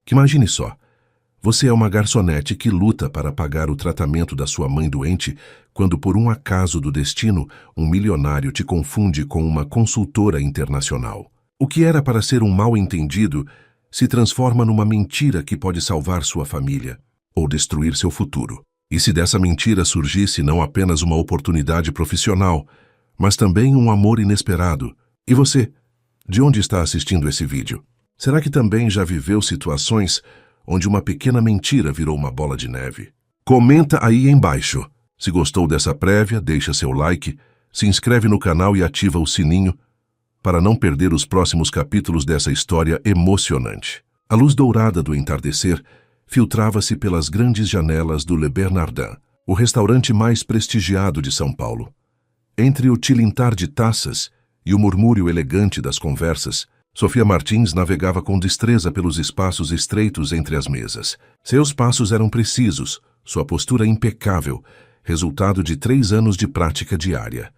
Que imagine só, você é uma garçonete que luta para pagar o tratamento da sua mãe doente quando, por um acaso do destino, um milionário te confunde com uma consultora internacional. O que era para ser um mal-entendido se transforma numa mentira que pode salvar sua família ou destruir seu futuro. E se dessa mentira surgisse não apenas uma oportunidade profissional, mas também um amor inesperado? E você, de onde está assistindo esse vídeo? Será que também já viveu situações onde uma pequena mentira virou uma bola de neve? Comenta aí embaixo. Se gostou dessa prévia, deixa seu like, se inscreve no canal e ativa o sininho para não perder os próximos capítulos dessa história emocionante. A luz dourada do entardecer filtrava-se pelas grandes janelas do Le Bernardin, o restaurante mais prestigiado de São Paulo. Entre o tilintar de taças e o murmúrio elegante das conversas, Sofia Martins navegava com destreza pelos espaços estreitos entre as mesas. Seus passos eram precisos, sua postura impecável, resultado de 3 anos de prática diária.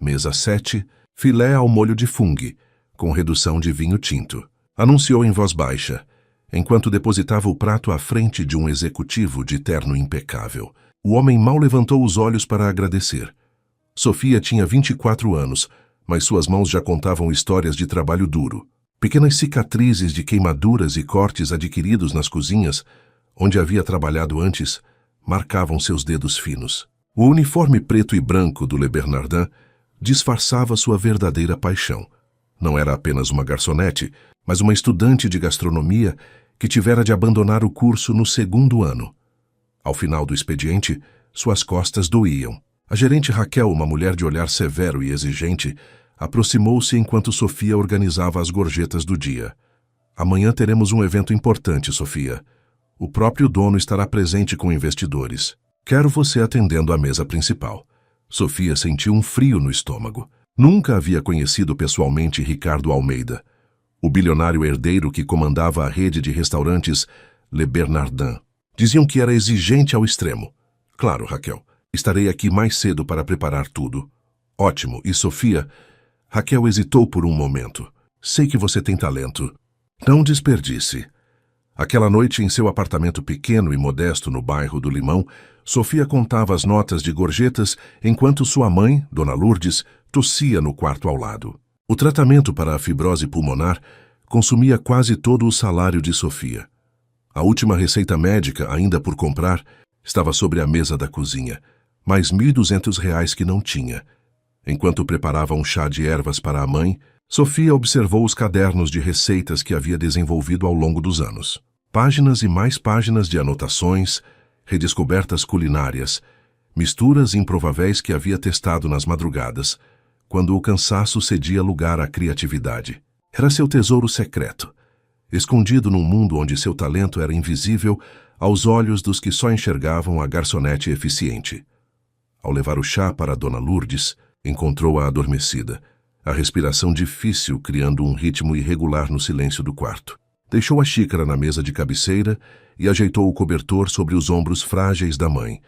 Mesa 7, filé ao molho de fungo, com redução de vinho tinto. Anunciou em voz baixa, enquanto depositava o prato à frente de um executivo de terno impecável. O homem mal levantou os olhos para agradecer. Sofia tinha 24 anos, mas suas mãos já contavam histórias de trabalho duro. Pequenas cicatrizes de queimaduras e cortes adquiridos nas cozinhas, onde havia trabalhado antes, marcavam seus dedos finos. O uniforme preto e branco do Le Bernardin disfarçava sua verdadeira paixão. Não era apenas uma garçonete, mas uma estudante de gastronomia que tivera de abandonar o curso no 2º ano. Ao final do expediente, suas costas doíam. A gerente Raquel, uma mulher de olhar severo e exigente, aproximou-se enquanto Sofia organizava as gorjetas do dia. Amanhã teremos um evento importante, Sofia. O próprio dono estará presente com investidores. Quero você atendendo à mesa principal. Sofia sentiu um frio no estômago. Nunca havia conhecido pessoalmente Ricardo Almeida, o bilionário herdeiro que comandava a rede de restaurantes Le Bernardin. Diziam que era exigente ao extremo. Claro, Raquel, estarei aqui mais cedo para preparar tudo. Ótimo. E Sofia? Raquel hesitou por um momento. Sei que você tem talento. Não desperdice. Aquela noite, em seu apartamento pequeno e modesto no bairro do Limão, Sofia contava as notas de gorjetas enquanto sua mãe, Dona Lourdes, tossia no quarto ao lado. O tratamento para a fibrose pulmonar consumia quase todo o salário de Sofia. A última receita médica, ainda por comprar, estava sobre a mesa da cozinha, mais R$ 1.200 que não tinha. Enquanto preparava um chá de ervas para a mãe, Sofia observou os cadernos de receitas que havia desenvolvido ao longo dos anos. Páginas e mais páginas de anotações, redescobertas culinárias, misturas improváveis que havia testado nas madrugadas, quando o cansaço cedia lugar à criatividade. Era seu tesouro secreto, escondido num mundo onde seu talento era invisível aos olhos dos que só enxergavam a garçonete eficiente. Ao levar o chá para Dona Lourdes, encontrou-a adormecida, a respiração difícil criando um ritmo irregular no silêncio do quarto. Deixou a xícara na mesa de cabeceira e ajeitou o cobertor sobre os ombros frágeis da mãe.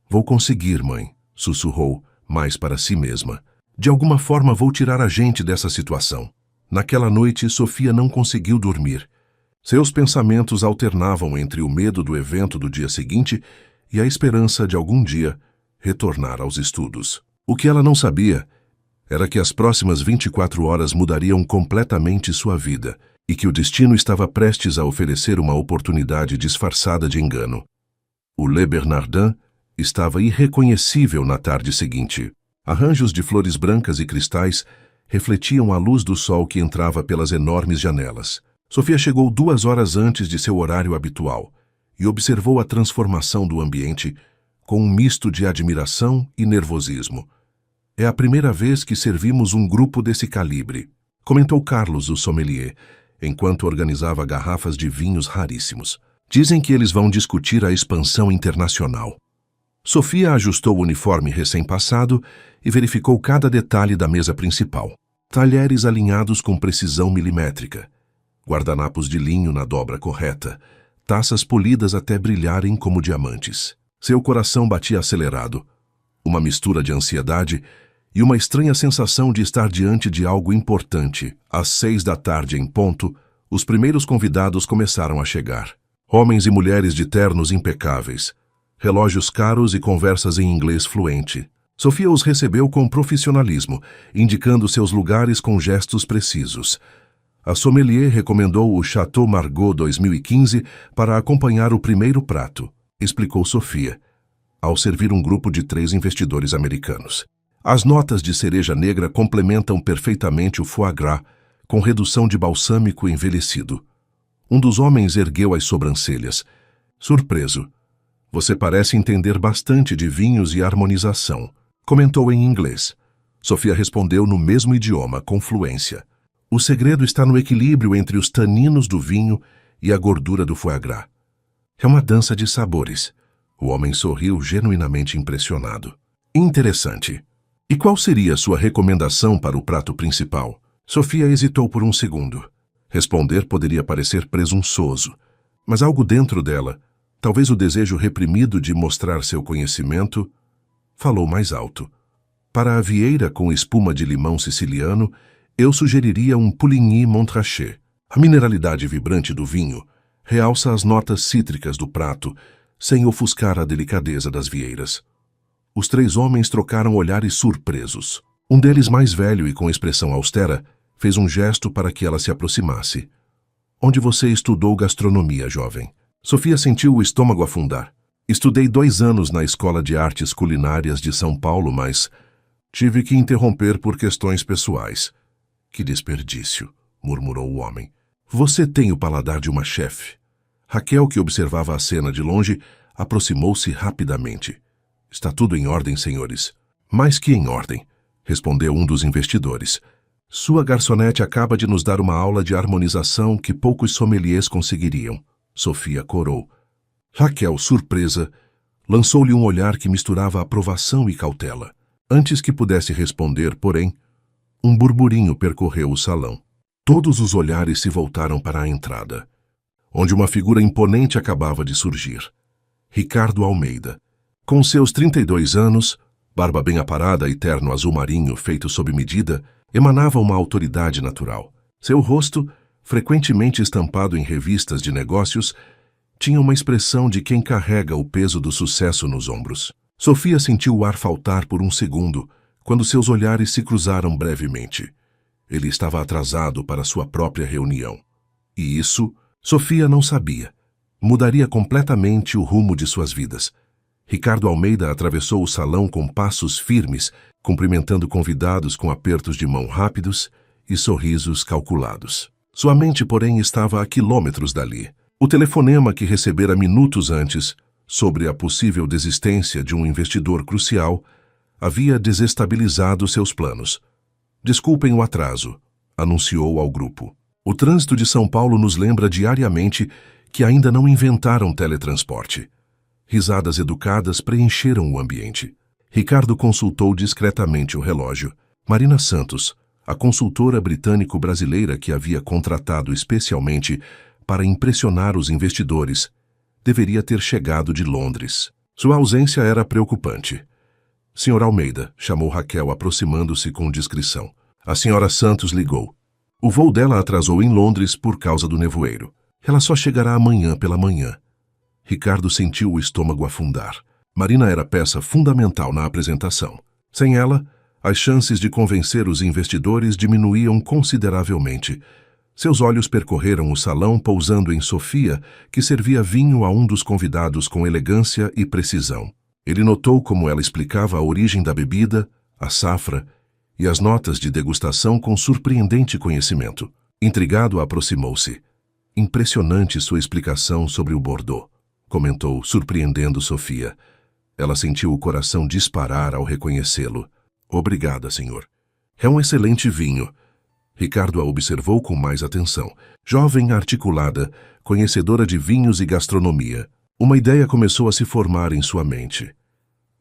Vou conseguir, mãe, sussurrou, mais para si mesma. De alguma forma vou tirar a gente dessa situação. Naquela noite, Sofia não conseguiu dormir. Seus pensamentos alternavam entre o medo do evento do dia seguinte e a esperança de algum dia retornar aos estudos. O que ela não sabia era que as próximas 24 horas mudariam completamente sua vida e que o destino estava prestes a oferecer uma oportunidade disfarçada de engano. O Le Bernardin estava irreconhecível na tarde seguinte. Arranjos de flores brancas e cristais refletiam a luz do sol que entrava pelas enormes janelas. Sofia chegou 2 horas antes de seu horário habitual e observou a transformação do ambiente com um misto de admiração e nervosismo. É a primeira vez que servimos um grupo desse calibre, comentou Carlos, o sommelier, enquanto organizava garrafas de vinhos raríssimos. Dizem que eles vão discutir a expansão internacional. Sofia ajustou o uniforme recém-passado e verificou cada detalhe da mesa principal. Talheres alinhados com precisão milimétrica, guardanapos de linho na dobra correta, taças polidas até brilharem como diamantes. Seu coração batia acelerado, uma mistura de ansiedade e uma estranha sensação de estar diante de algo importante. Às 6 da tarde em ponto, Os primeiros convidados começaram a chegar. Homens e mulheres de ternos impecáveis, relógios caros e conversas em inglês fluente. Sofia os recebeu com profissionalismo, indicando seus lugares com gestos precisos. A sommelier recomendou o Chateau Margaux 2015 para acompanhar o primeiro prato, explicou Sofia, ao servir um grupo de 3 investidores americanos. As notas de cereja negra complementam perfeitamente o foie gras, com redução de balsâmico envelhecido. Um dos homens ergueu as sobrancelhas. Surpreso. Você parece entender bastante de vinhos e harmonização, comentou em inglês. Sofia respondeu no mesmo idioma, com fluência. O segredo está no equilíbrio entre os taninos do vinho e a gordura do foie gras. É uma dança de sabores. O homem sorriu genuinamente impressionado. Interessante. E qual seria sua recomendação para o prato principal? Sofia hesitou por um segundo. Responder poderia parecer presunçoso, mas algo dentro dela, talvez o desejo reprimido de mostrar seu conhecimento, falou mais alto. Para a vieira com espuma de limão siciliano, eu sugeriria um Pouligny Montrachet. A mineralidade vibrante do vinho realça as notas cítricas do prato, sem ofuscar a delicadeza das vieiras. Os 3 homens trocaram olhares surpresos. Um deles, mais velho e com expressão austera, fez um gesto para que ela se aproximasse. Onde você estudou gastronomia, jovem? Sofia sentiu o estômago afundar. Estudei 2 anos na Escola de Artes Culinárias de São Paulo, mas tive que interromper por questões pessoais. Que desperdício, murmurou o homem. Você tem o paladar de uma chefe. Raquel, que observava a cena de longe, aproximou-se rapidamente. Está tudo em ordem, senhores. Mais que em ordem, respondeu um dos investidores. Sua garçonete acaba de nos dar uma aula de harmonização que poucos sommeliers conseguiriam. Sofia corou. Raquel, surpresa, lançou-lhe um olhar que misturava aprovação e cautela. Antes que pudesse responder, porém, um burburinho percorreu o salão. Todos os olhares se voltaram para a entrada, onde uma figura imponente acabava de surgir. Ricardo Almeida. Com seus 32 anos, barba bem aparada e terno azul marinho feito sob medida, emanava uma autoridade natural. Seu rosto, frequentemente estampado em revistas de negócios, tinha uma expressão de quem carrega o peso do sucesso nos ombros. Sofia sentiu o ar faltar por um segundo, quando seus olhares se cruzaram brevemente. Ele estava atrasado para sua própria reunião. E isso, Sofia não sabia. Mudaria completamente o rumo de suas vidas. Ricardo Almeida atravessou o salão com passos firmes, cumprimentando convidados com apertos de mão rápidos e sorrisos calculados. Sua mente, porém, estava a quilômetros dali. O telefonema que recebera minutos antes, sobre a possível desistência de um investidor crucial, havia desestabilizado seus planos. Desculpem o atraso, anunciou ao grupo. O trânsito de São Paulo nos lembra diariamente que ainda não inventaram teletransporte. Risadas educadas preencheram o ambiente. Ricardo consultou discretamente o relógio. Marina Santos, a consultora britânico-brasileira que havia contratado especialmente para impressionar os investidores, deveria ter chegado de Londres. Sua ausência era preocupante. Sr. Almeida, chamou Raquel aproximando-se com discrição. A Sra. Santos ligou. O voo dela atrasou em Londres por causa do nevoeiro. Ela só chegará amanhã pela manhã. Ricardo sentiu o estômago afundar. Marina era peça fundamental na apresentação. Sem ela, as chances de convencer os investidores diminuíam consideravelmente. Seus olhos percorreram o salão pousando em Sofia, que servia vinho a um dos convidados com elegância e precisão. Ele notou como ela explicava a origem da bebida, a safra e as notas de degustação com surpreendente conhecimento. Intrigado, aproximou-se. Impressionante sua explicação sobre o Bordeaux, comentou, surpreendendo Sofia. Ela sentiu o coração disparar ao reconhecê-lo. Obrigada, senhor. É um excelente vinho. Ricardo a observou com mais atenção. Jovem articulada, conhecedora de vinhos e gastronomia. Uma ideia começou a se formar em sua mente.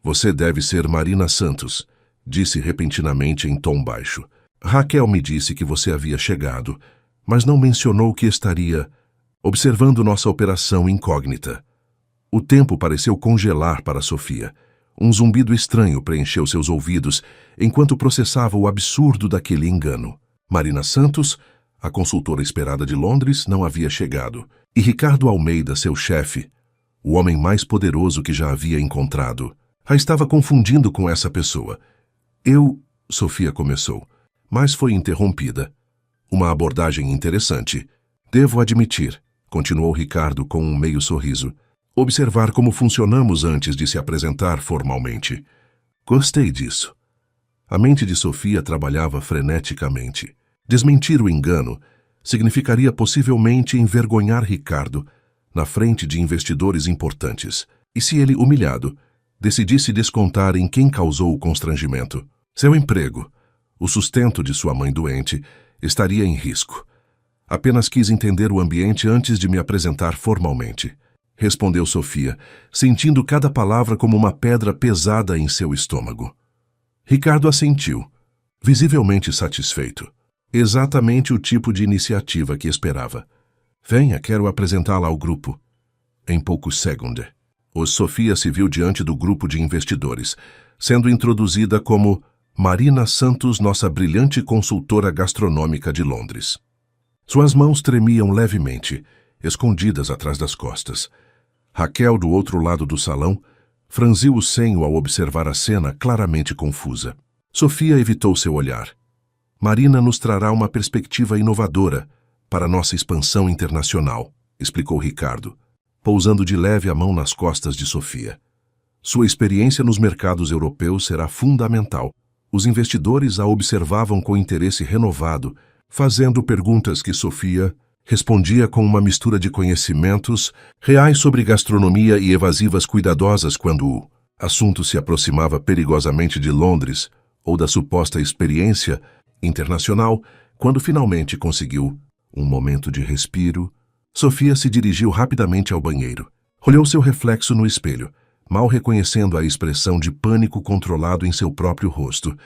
Você deve ser Marina Santos, disse repentinamente em tom baixo. Raquel me disse que você havia chegado, mas não mencionou que estaria observando nossa operação incógnita. O tempo pareceu congelar para Sofia. Um zumbido estranho preencheu seus ouvidos enquanto processava o absurdo daquele engano. Marina Santos, A consultora esperada de Londres não havia chegado, e Ricardo Almeida, seu chefe, o homem mais poderoso que já havia encontrado, a estava confundindo com essa pessoa. Sofia começou, mas foi interrompida. Uma abordagem interessante. Devo admitir, continuou Ricardo com um meio sorriso, observar como funcionamos antes de se apresentar formalmente. Gostei disso. A mente de Sofia trabalhava freneticamente. Desmentir o engano significaria possivelmente envergonhar Ricardo na frente de investidores importantes. E se ele, humilhado, decidisse descontar em quem causou o constrangimento? Seu emprego, o sustento de sua mãe doente, estaria em risco. Apenas quis entender o ambiente antes de me apresentar formalmente, respondeu Sofia, sentindo cada palavra como uma pedra pesada em seu estômago. Ricardo assentiu, visivelmente satisfeito. Exatamente o tipo de iniciativa que esperava. Venha, quero apresentá-la ao grupo. Em poucos segundos, Sofia se viu diante do grupo de investidores, sendo introduzida como Marina Santos, nossa brilhante consultora gastronômica de Londres. Suas mãos tremiam levemente, escondidas atrás das costas. Raquel, do outro lado do salão, franziu o senho ao observar a cena claramente confusa. Sofia evitou seu olhar. Marina nos trará uma perspectiva inovadora para nossa expansão internacional, explicou Ricardo, pousando de leve a mão nas costas de Sofia. Sua experiência nos mercados europeus será fundamental. Os investidores a observavam com interesse renovado, fazendo perguntas que Sofia respondia com uma mistura de conhecimentos reais sobre gastronomia e evasivas cuidadosas quando o assunto se aproximava perigosamente de Londres ou da suposta experiência internacional. Quando finalmente conseguiu um momento de respiro, Sofia se dirigiu rapidamente ao banheiro. Olhou seu reflexo no espelho, mal reconhecendo a expressão de pânico controlado em seu próprio rosto.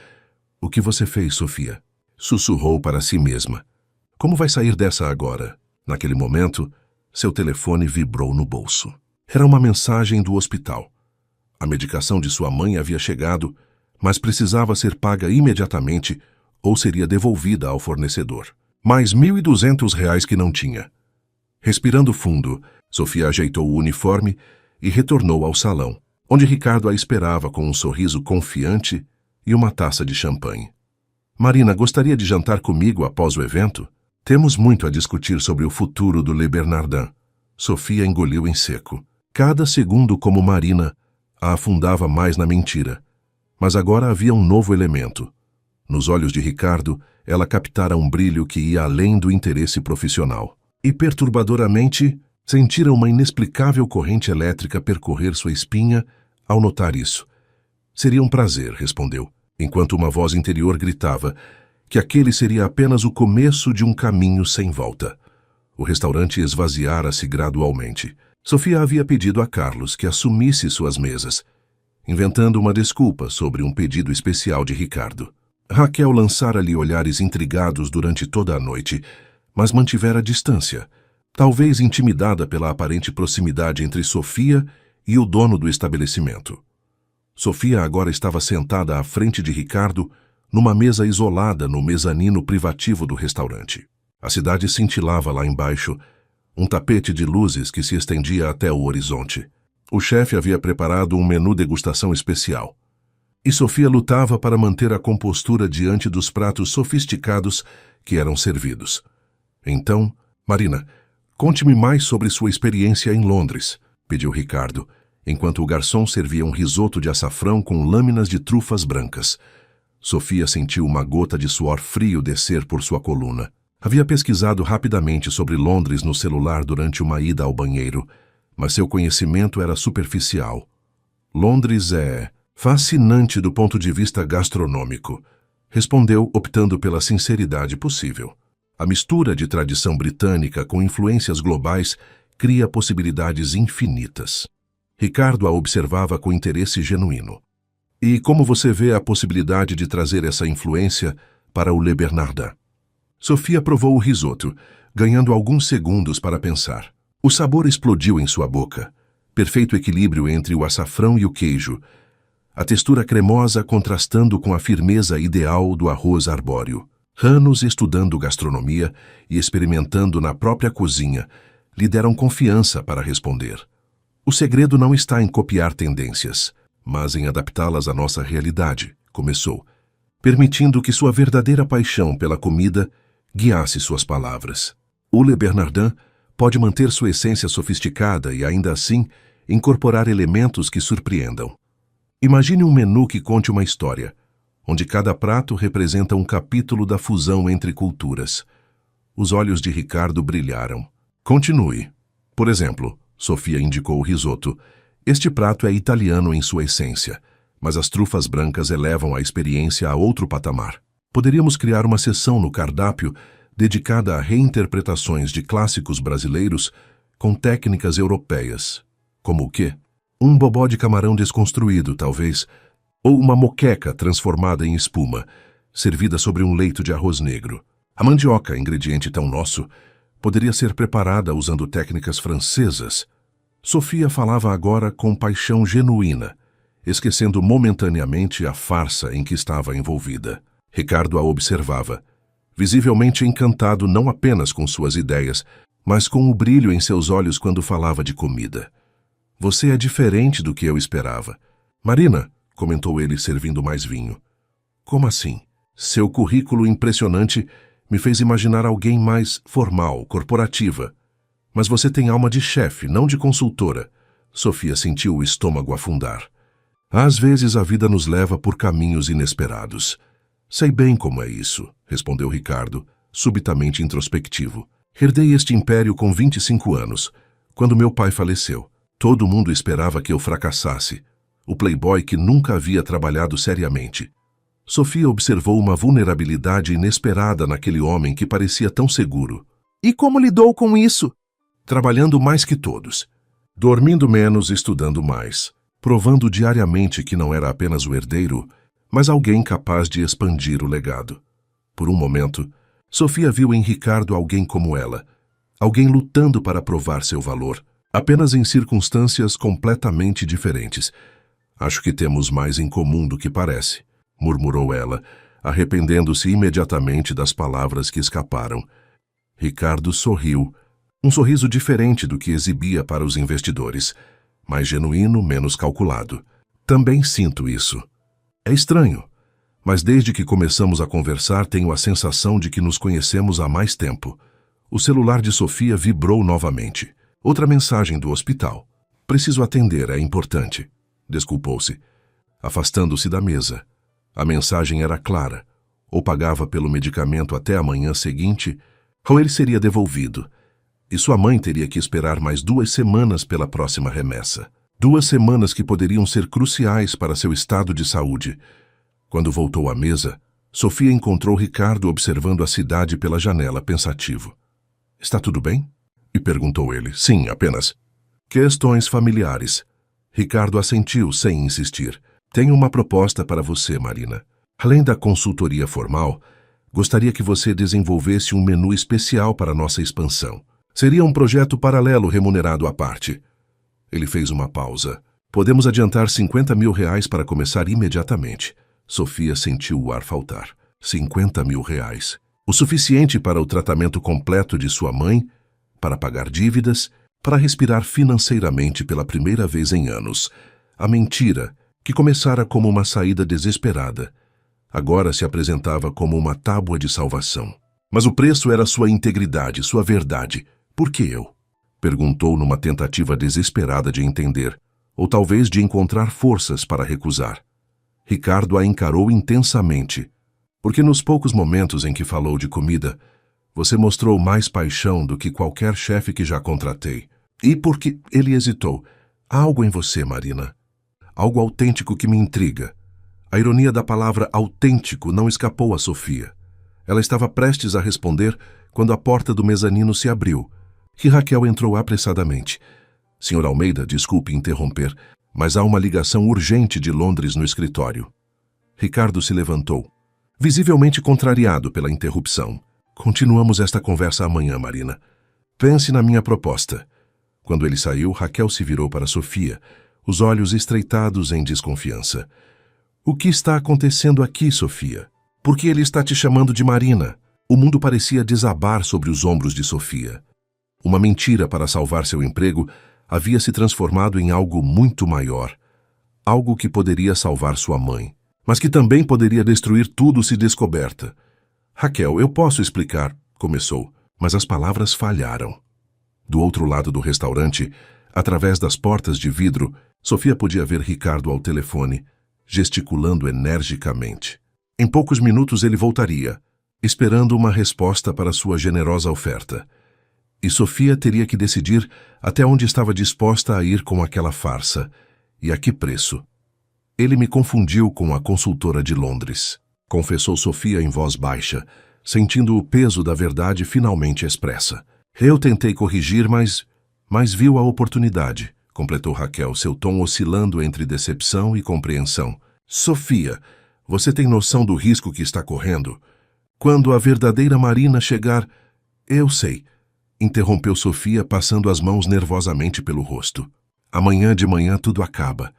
O que você fez, Sofia? Sussurrou para si mesma. Como vai sair dessa agora? Naquele momento, seu telefone vibrou no bolso. Era uma mensagem do hospital. A medicação de sua mãe havia chegado, mas precisava ser paga imediatamente ou seria devolvida ao fornecedor. Mais R$ 1.200 que não tinha. Respirando fundo, Sofia ajeitou o uniforme e retornou ao salão, onde Ricardo a esperava com um sorriso confiante e uma taça de champanhe. Marina, gostaria de jantar comigo após o evento? Temos muito a discutir sobre o futuro do Le Bernardin. Sofia engoliu em seco. Cada segundo como Marina a afundava mais na mentira. Mas agora havia um novo elemento. Nos olhos de Ricardo, ela captara um brilho que ia além do interesse profissional. E perturbadoramente, sentira uma inexplicável corrente elétrica percorrer sua espinha ao notar isso. Seria um prazer, respondeu, enquanto uma voz interior gritava que aquele seria apenas o começo de um caminho sem volta. O restaurante esvaziara-se gradualmente. Sofia havia pedido a Carlos que assumisse suas mesas, inventando uma desculpa sobre um pedido especial de Ricardo. Raquel lançara-lhe olhares intrigados durante toda a noite, mas mantivera distância, talvez intimidada pela aparente proximidade entre Sofia e o dono do estabelecimento. Sofia agora estava sentada à frente de Ricardo, numa mesa isolada no mezanino privativo do restaurante. A cidade cintilava lá embaixo, um tapete de luzes que se estendia até o horizonte. O chefe havia preparado um menu degustação especial. E Sofia lutava para manter a compostura diante dos pratos sofisticados que eram servidos. Então, Marina, conte-me mais sobre sua experiência em Londres, pediu Ricardo, enquanto o garçom servia um risoto de açafrão com lâminas de trufas brancas. Sofia sentiu uma gota de suor frio descer por sua coluna. Havia pesquisado rapidamente sobre Londres no celular durante uma ida ao banheiro, mas seu conhecimento era superficial. Londres é fascinante do ponto de vista gastronômico, respondeu, optando pela sinceridade possível. A mistura de tradição britânica com influências globais cria possibilidades infinitas. Ricardo a observava com interesse genuíno. E como você vê a possibilidade de trazer essa influência para o Le Bernardin? Sofia provou o risoto, ganhando alguns segundos para pensar. O sabor explodiu em sua boca. Perfeito equilíbrio entre o açafrão e o queijo. A textura cremosa contrastando com a firmeza ideal do arroz arbóreo. Anos estudando gastronomia e experimentando na própria cozinha lhe deram confiança para responder. O segredo não está em copiar tendências, mas em adaptá-las à nossa realidade, começou, permitindo que sua verdadeira paixão pela comida guiasse suas palavras. O Le Bernardin pode manter sua essência sofisticada e, ainda assim, incorporar elementos que surpreendam. Imagine um menu que conte uma história, onde cada prato representa um capítulo da fusão entre culturas. Os olhos de Ricardo brilharam. Continue. Por exemplo, Sofia indicou o risoto. Este prato é italiano em sua essência, mas as trufas brancas elevam a experiência a outro patamar. Poderíamos criar uma seção no cardápio dedicada a reinterpretações de clássicos brasileiros com técnicas europeias. Como o quê? Um bobó de camarão desconstruído, talvez, ou uma moqueca transformada em espuma, servida sobre um leito de arroz negro. A mandioca, ingrediente tão nosso, poderia ser preparada usando técnicas francesas. Sofia falava agora com paixão genuína, esquecendo momentaneamente a farsa em que estava envolvida. Ricardo a observava, visivelmente encantado não apenas com suas ideias, mas com o brilho em seus olhos quando falava de comida. Você é diferente do que eu esperava. Marina, comentou ele servindo mais vinho. Como assim? Seu currículo impressionante me fez imaginar alguém mais formal, corporativa. Mas você tem alma de chefe, não de consultora. Sofia sentiu o estômago afundar. Às vezes a vida nos leva por caminhos inesperados. Sei bem como é isso, respondeu Ricardo, subitamente introspectivo. Herdei este império com 25 anos, quando meu pai faleceu. Todo mundo esperava que eu fracassasse. O playboy que nunca havia trabalhado seriamente. Sofia observou uma vulnerabilidade inesperada naquele homem que parecia tão seguro. E como lidou com isso? Trabalhando mais que todos. Dormindo menos, estudando mais. Provando diariamente que não era apenas o herdeiro, mas alguém capaz de expandir o legado. Por um momento, Sofia viu em Ricardo alguém como ela. Alguém lutando para provar seu valor. Apenas em circunstâncias completamente diferentes. Acho que temos mais em comum do que parece, murmurou ela, arrependendo-se imediatamente das palavras que escaparam. Ricardo sorriu, um sorriso diferente do que exibia para os investidores, mais genuíno, menos calculado. Também sinto isso. É estranho, mas desde que começamos a conversar tenho a sensação de que nos conhecemos há mais tempo. O celular de Sofia vibrou novamente. Outra mensagem do hospital. Preciso atender, é importante. Desculpou-se, afastando-se da mesa. A mensagem era clara. Ou pagava pelo medicamento até a manhã seguinte, ou ele seria devolvido. E sua mãe teria que esperar mais 2 semanas pela próxima remessa. 2 semanas que poderiam ser cruciais para seu estado de saúde. Quando voltou à mesa, Sofia encontrou Ricardo observando a cidade pela janela, pensativo. Está tudo bem? E perguntou ele. Sim, apenas. Questões familiares. Ricardo assentiu sem insistir. Tenho uma proposta para você, Marina. Além da consultoria formal, gostaria que você desenvolvesse um menu especial para nossa expansão. Seria um projeto paralelo remunerado à parte. Ele fez uma pausa. Podemos adiantar R$50 mil para começar imediatamente. Sofia sentiu o ar faltar. R$50 mil. O suficiente para o tratamento completo de sua mãe, para pagar dívidas, para respirar financeiramente pela primeira vez em anos. A mentira, que começara como uma saída desesperada, agora se apresentava como uma tábua de salvação. Mas o preço era sua integridade, sua verdade. Por que eu? Perguntou numa tentativa desesperada de entender, ou talvez de encontrar forças para recusar. Ricardo a encarou intensamente, porque nos poucos momentos em que falou de comida, você mostrou mais paixão do que qualquer chefe que já contratei. E porque ele hesitou. Há algo em você, Marina. Algo autêntico que me intriga. A ironia da palavra autêntico não escapou a Sofia. Ela estava prestes a responder quando a porta do mezanino se abriu, e Raquel entrou apressadamente. Sr. Almeida, desculpe interromper, mas há uma ligação urgente de Londres no escritório. Ricardo se levantou, visivelmente contrariado pela interrupção. Continuamos esta conversa amanhã, Marina. Pense na minha proposta. Quando ele saiu, Raquel se virou para Sofia, os olhos estreitados em desconfiança. O que está acontecendo aqui, Sofia? Por que ele está te chamando de Marina? O mundo parecia desabar sobre os ombros de Sofia. Uma mentira para salvar seu emprego havia se transformado em algo muito maior. Algo que poderia salvar sua mãe, mas que também poderia destruir tudo se descoberta. Raquel, eu posso explicar, começou, mas as palavras falharam. Do outro lado do restaurante, através das portas de vidro, Sofia podia ver Ricardo ao telefone, gesticulando energicamente. Em poucos minutos ele voltaria, esperando uma resposta para sua generosa oferta. E Sofia teria que decidir até onde estava disposta a ir com aquela farsa, e a que preço. Ele me confundiu com a consultora de Londres, confessou Sofia em voz baixa, sentindo o peso da verdade finalmente expressa. Eu tentei corrigir, mas viu a oportunidade, completou Raquel, seu tom oscilando entre decepção e compreensão. Sofia, você tem noção do risco que está correndo? Quando a verdadeira Marina chegar... Eu sei, interrompeu Sofia, passando as mãos nervosamente pelo rosto. Amanhã de manhã tudo acaba.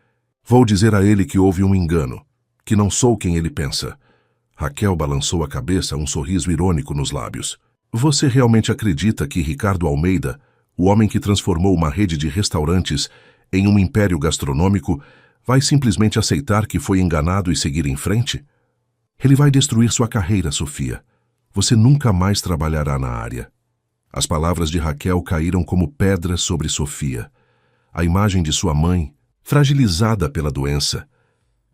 Vou dizer a ele que houve um engano, que não sou quem ele pensa. Raquel balançou a cabeça, um sorriso irônico nos lábios. Você realmente acredita que Ricardo Almeida, o homem que transformou uma rede de restaurantes em um império gastronômico, vai simplesmente aceitar que foi enganado e seguir em frente? Ele vai destruir sua carreira, Sofia. Você nunca mais trabalhará na área. As palavras de Raquel caíram como pedras sobre Sofia. A imagem de sua mãe, fragilizada pela doença,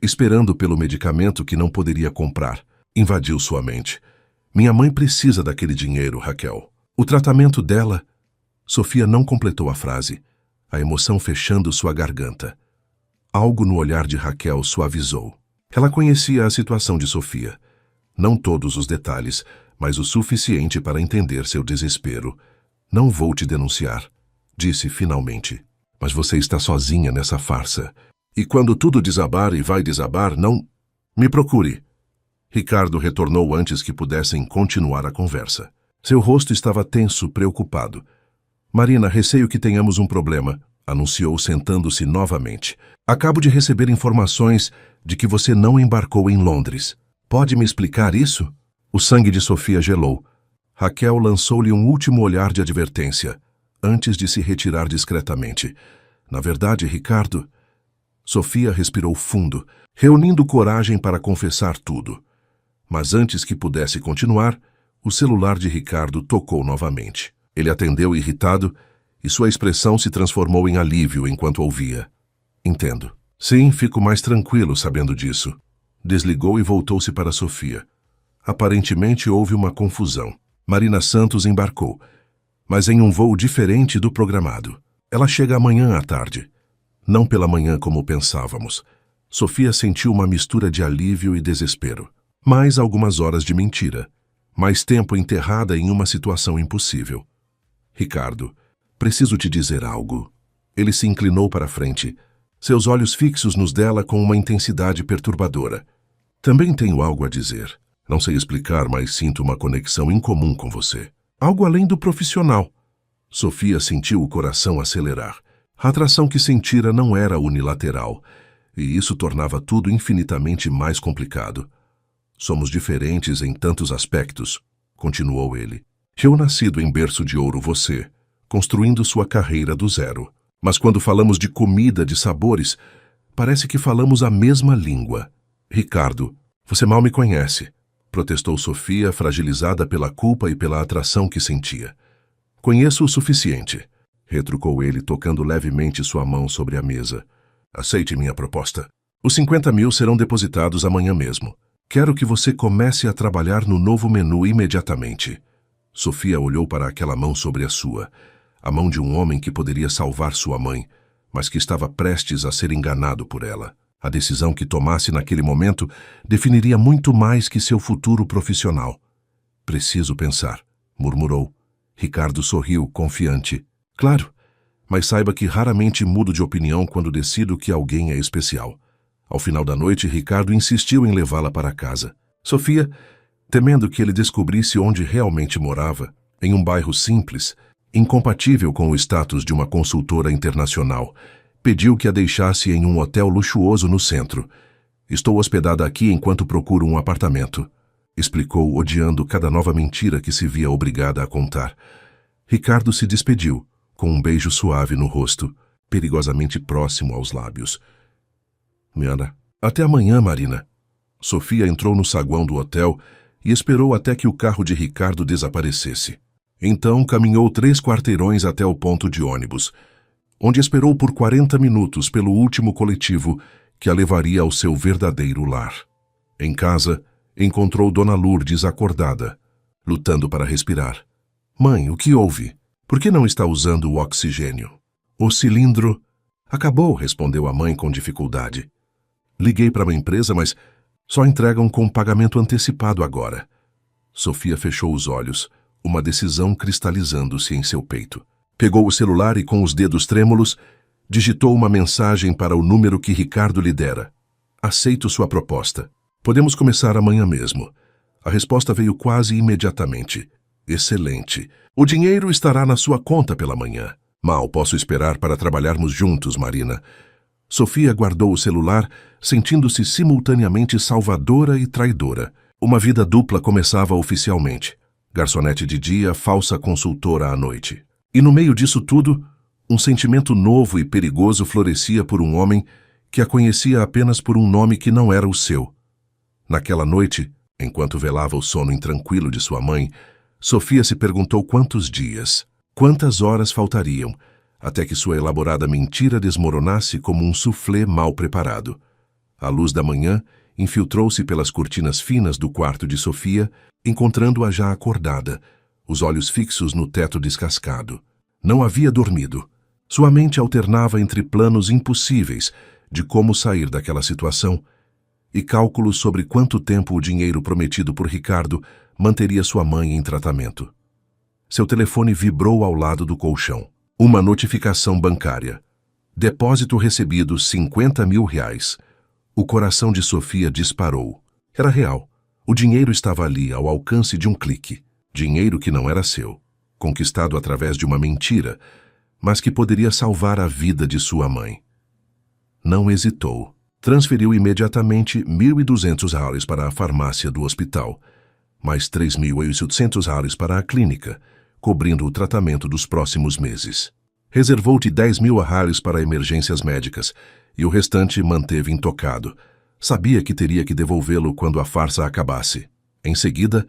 esperando pelo medicamento que não poderia comprar, invadiu sua mente. Minha mãe precisa daquele dinheiro, Raquel. O tratamento dela... Sofia não completou a frase, a emoção fechando sua garganta. Algo no olhar de Raquel suavizou. Ela conhecia a situação de Sofia. Não todos os detalhes, mas o suficiente para entender seu desespero. Não vou te denunciar, disse finalmente. Mas você está sozinha nessa farsa. E quando tudo desabar e vai desabar, não... Me procure. Ricardo retornou antes que pudessem continuar a conversa. Seu rosto estava tenso, preocupado. Marina, receio que tenhamos um problema, anunciou sentando-se novamente. Acabo de receber informações de que você não embarcou em Londres. Pode me explicar isso? O sangue de Sofia gelou. Raquel lançou-lhe um último olhar de advertência, antes de se retirar discretamente. Na verdade, Ricardo... Sofia respirou fundo, reunindo coragem para confessar tudo. Mas antes que pudesse continuar, o celular de Ricardo tocou novamente. Ele atendeu irritado e sua expressão se transformou em alívio enquanto ouvia. Entendo. Sim, fico mais tranquilo sabendo disso. Desligou e voltou-se para Sofia. Aparentemente houve uma confusão. Marina Santos embarcou, mas em um voo diferente do programado. Ela chega amanhã à tarde. Não pela manhã como pensávamos. Sofia sentiu uma mistura de alívio e desespero. Mais algumas horas de mentira. Mais tempo enterrada em uma situação impossível. Ricardo, preciso te dizer algo. Ele se inclinou para a frente, seus olhos fixos nos dela com uma intensidade perturbadora. Também tenho algo a dizer. Não sei explicar, mas sinto uma conexão incomum com você. Algo além do profissional. Sofia sentiu o coração acelerar. A atração que sentira não era unilateral, e isso tornava tudo infinitamente mais complicado. Somos diferentes em tantos aspectos, continuou ele. Eu nascido em berço de ouro, você, construindo sua carreira do zero. Mas quando falamos de comida, de sabores, parece que falamos a mesma língua. Ricardo, você mal me conhece, protestou Sofia, fragilizada pela culpa e pela atração que sentia. Conheço o suficiente, retrucou ele, tocando levemente sua mão sobre a mesa. Aceite minha proposta. Os 50 mil serão depositados amanhã mesmo. Quero que você comece a trabalhar no novo menu imediatamente. Sofia olhou para aquela mão sobre a sua, a mão de um homem que poderia salvar sua mãe, mas que estava prestes a ser enganado por ela. A decisão que tomasse naquele momento definiria muito mais que seu futuro profissional. Preciso pensar, murmurou. Ricardo sorriu, confiante. Claro, mas saiba que raramente mudo de opinião quando decido que alguém é especial. Ao final da noite, Ricardo insistiu em levá-la para casa. Sofia, temendo que ele descobrisse onde realmente morava, em um bairro simples, incompatível com o status de uma consultora internacional, pediu que a deixasse em um hotel luxuoso no centro. Estou hospedada aqui enquanto procuro um apartamento. explicou, odiando cada nova mentira que se via obrigada a contar. Ricardo se despediu, com um beijo suave no rosto, perigosamente próximo aos lábios. Até amanhã, Marina. Sofia entrou no saguão do hotel e esperou até que o carro de Ricardo desaparecesse. Então caminhou 3 quarteirões até o ponto de ônibus, onde esperou por 40 minutos pelo último coletivo que a levaria ao seu verdadeiro lar. Em casa, encontrou Dona Lourdes acordada, lutando para respirar. Mãe, o que houve? Por que não está usando o oxigênio? O cilindro... Acabou, respondeu a mãe com dificuldade. Liguei para uma empresa, mas só entregam com pagamento antecipado agora. Sofia fechou os olhos, uma decisão cristalizando-se em seu peito. Pegou o celular e, com os dedos trêmulos, digitou uma mensagem para o número que Ricardo lhe dera. Aceito sua proposta. Podemos começar amanhã mesmo. A resposta veio quase imediatamente. Excelente. O dinheiro estará na sua conta pela manhã. Mal posso esperar para trabalharmos juntos, Marina. Sofia guardou o celular, sentindo-se simultaneamente salvadora e traidora. Uma vida dupla começava oficialmente. Garçonete de dia, falsa consultora à noite. E no meio disso tudo, um sentimento novo e perigoso florescia por um homem que a conhecia apenas por um nome que não era o seu. Naquela noite, enquanto velava o sono intranquilo de sua mãe, Sofia se perguntou quantos dias, quantas horas faltariam, até que sua elaborada mentira desmoronasse como um soufflé mal preparado. A luz da manhã infiltrou-se pelas cortinas finas do quarto de Sofia, encontrando-a já acordada, os olhos fixos no teto descascado. Não havia dormido. Sua mente alternava entre planos impossíveis de como sair daquela situação e cálculos sobre quanto tempo o dinheiro prometido por Ricardo manteria sua mãe em tratamento. Seu telefone vibrou ao lado do colchão. Uma notificação bancária. Depósito recebido R$50 mil. O coração de Sofia disparou. Era real. O dinheiro estava ali, ao alcance de um clique. Dinheiro que não era seu, conquistado através de uma mentira, mas que poderia salvar a vida de sua mãe. Não hesitou. Transferiu imediatamente R$1.200 para a farmácia do hospital, mais R$3.800 para a clínica, cobrindo o tratamento dos próximos meses. Reservou-te R$10 mil para emergências médicas e o restante manteve intocado. Sabia que teria que devolvê-lo quando a farsa acabasse. Em seguida,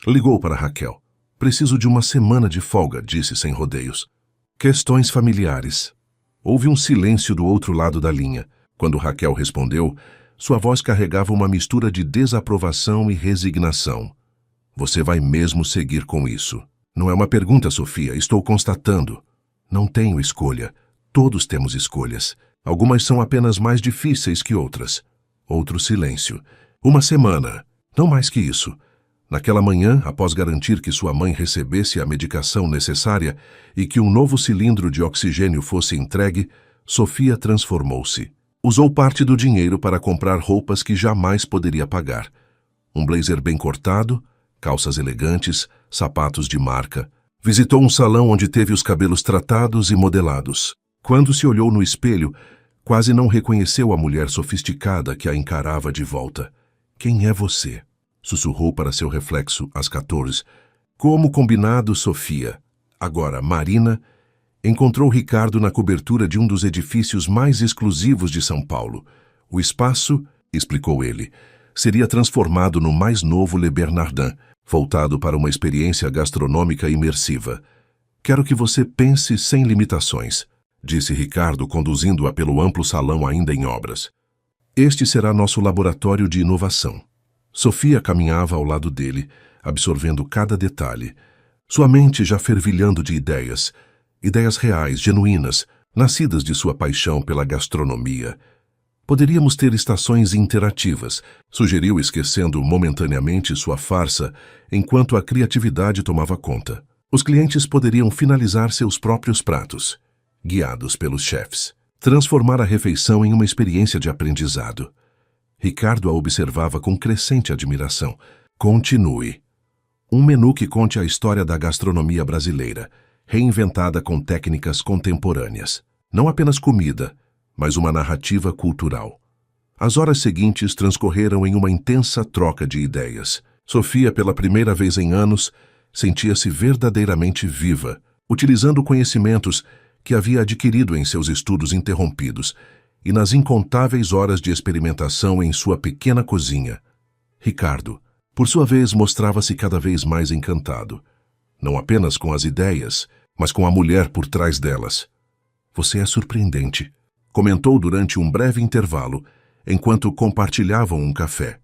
ligou para Raquel. Preciso de uma semana de folga, disse sem rodeios. Questões familiares. Houve um silêncio do outro lado da linha. Quando Raquel respondeu, sua voz carregava uma mistura de desaprovação e resignação. Você vai mesmo seguir com isso? Não é uma pergunta, Sofia, estou constatando. Não tenho escolha. Todos temos escolhas. Algumas são apenas mais difíceis que outras. Outro silêncio. Uma semana. Não mais que isso. Naquela manhã, após garantir que sua mãe recebesse a medicação necessária e que um novo cilindro de oxigênio fosse entregue, Sofia transformou-se. Usou parte do dinheiro para comprar roupas que jamais poderia pagar. Um blazer bem cortado, calças elegantes, sapatos de marca. Visitou um salão onde teve os cabelos tratados e modelados. Quando se olhou no espelho, quase não reconheceu a mulher sofisticada que a encarava de volta. Quem é você? Sussurrou para seu reflexo às 14. Como combinado, Sofia. Agora, Marina encontrou Ricardo na cobertura de um dos edifícios mais exclusivos de São Paulo. O espaço, explicou ele, seria transformado no mais novo Le Bernardin, voltado para uma experiência gastronômica imersiva. Quero que você pense sem limitações, disse Ricardo, conduzindo-a pelo amplo salão ainda em obras. Este será nosso laboratório de inovação. Sofia caminhava ao lado dele, absorvendo cada detalhe. Sua mente já fervilhando de ideias. Ideias reais, genuínas, nascidas de sua paixão pela gastronomia. Poderíamos ter estações interativas, sugeriu, esquecendo momentaneamente sua farsa, enquanto a criatividade tomava conta. Os clientes poderiam finalizar seus próprios pratos, guiados pelos chefes. Transformar a refeição em uma experiência de aprendizado. Ricardo a observava com crescente admiração. Continue. Um menu que conte a história da gastronomia brasileira, reinventada com técnicas contemporâneas. Não apenas comida, mas uma narrativa cultural. As horas seguintes transcorreram em uma intensa troca de ideias. Sofia, pela primeira vez em anos, sentia-se verdadeiramente viva, utilizando conhecimentos que havia adquirido em seus estudos interrompidos e nas incontáveis horas de experimentação em sua pequena cozinha. Ricardo, por sua vez, mostrava-se cada vez mais encantado, não apenas com as ideias, mas com a mulher por trás delas. Você é surpreendente, comentou durante um breve intervalo, enquanto compartilhavam um café.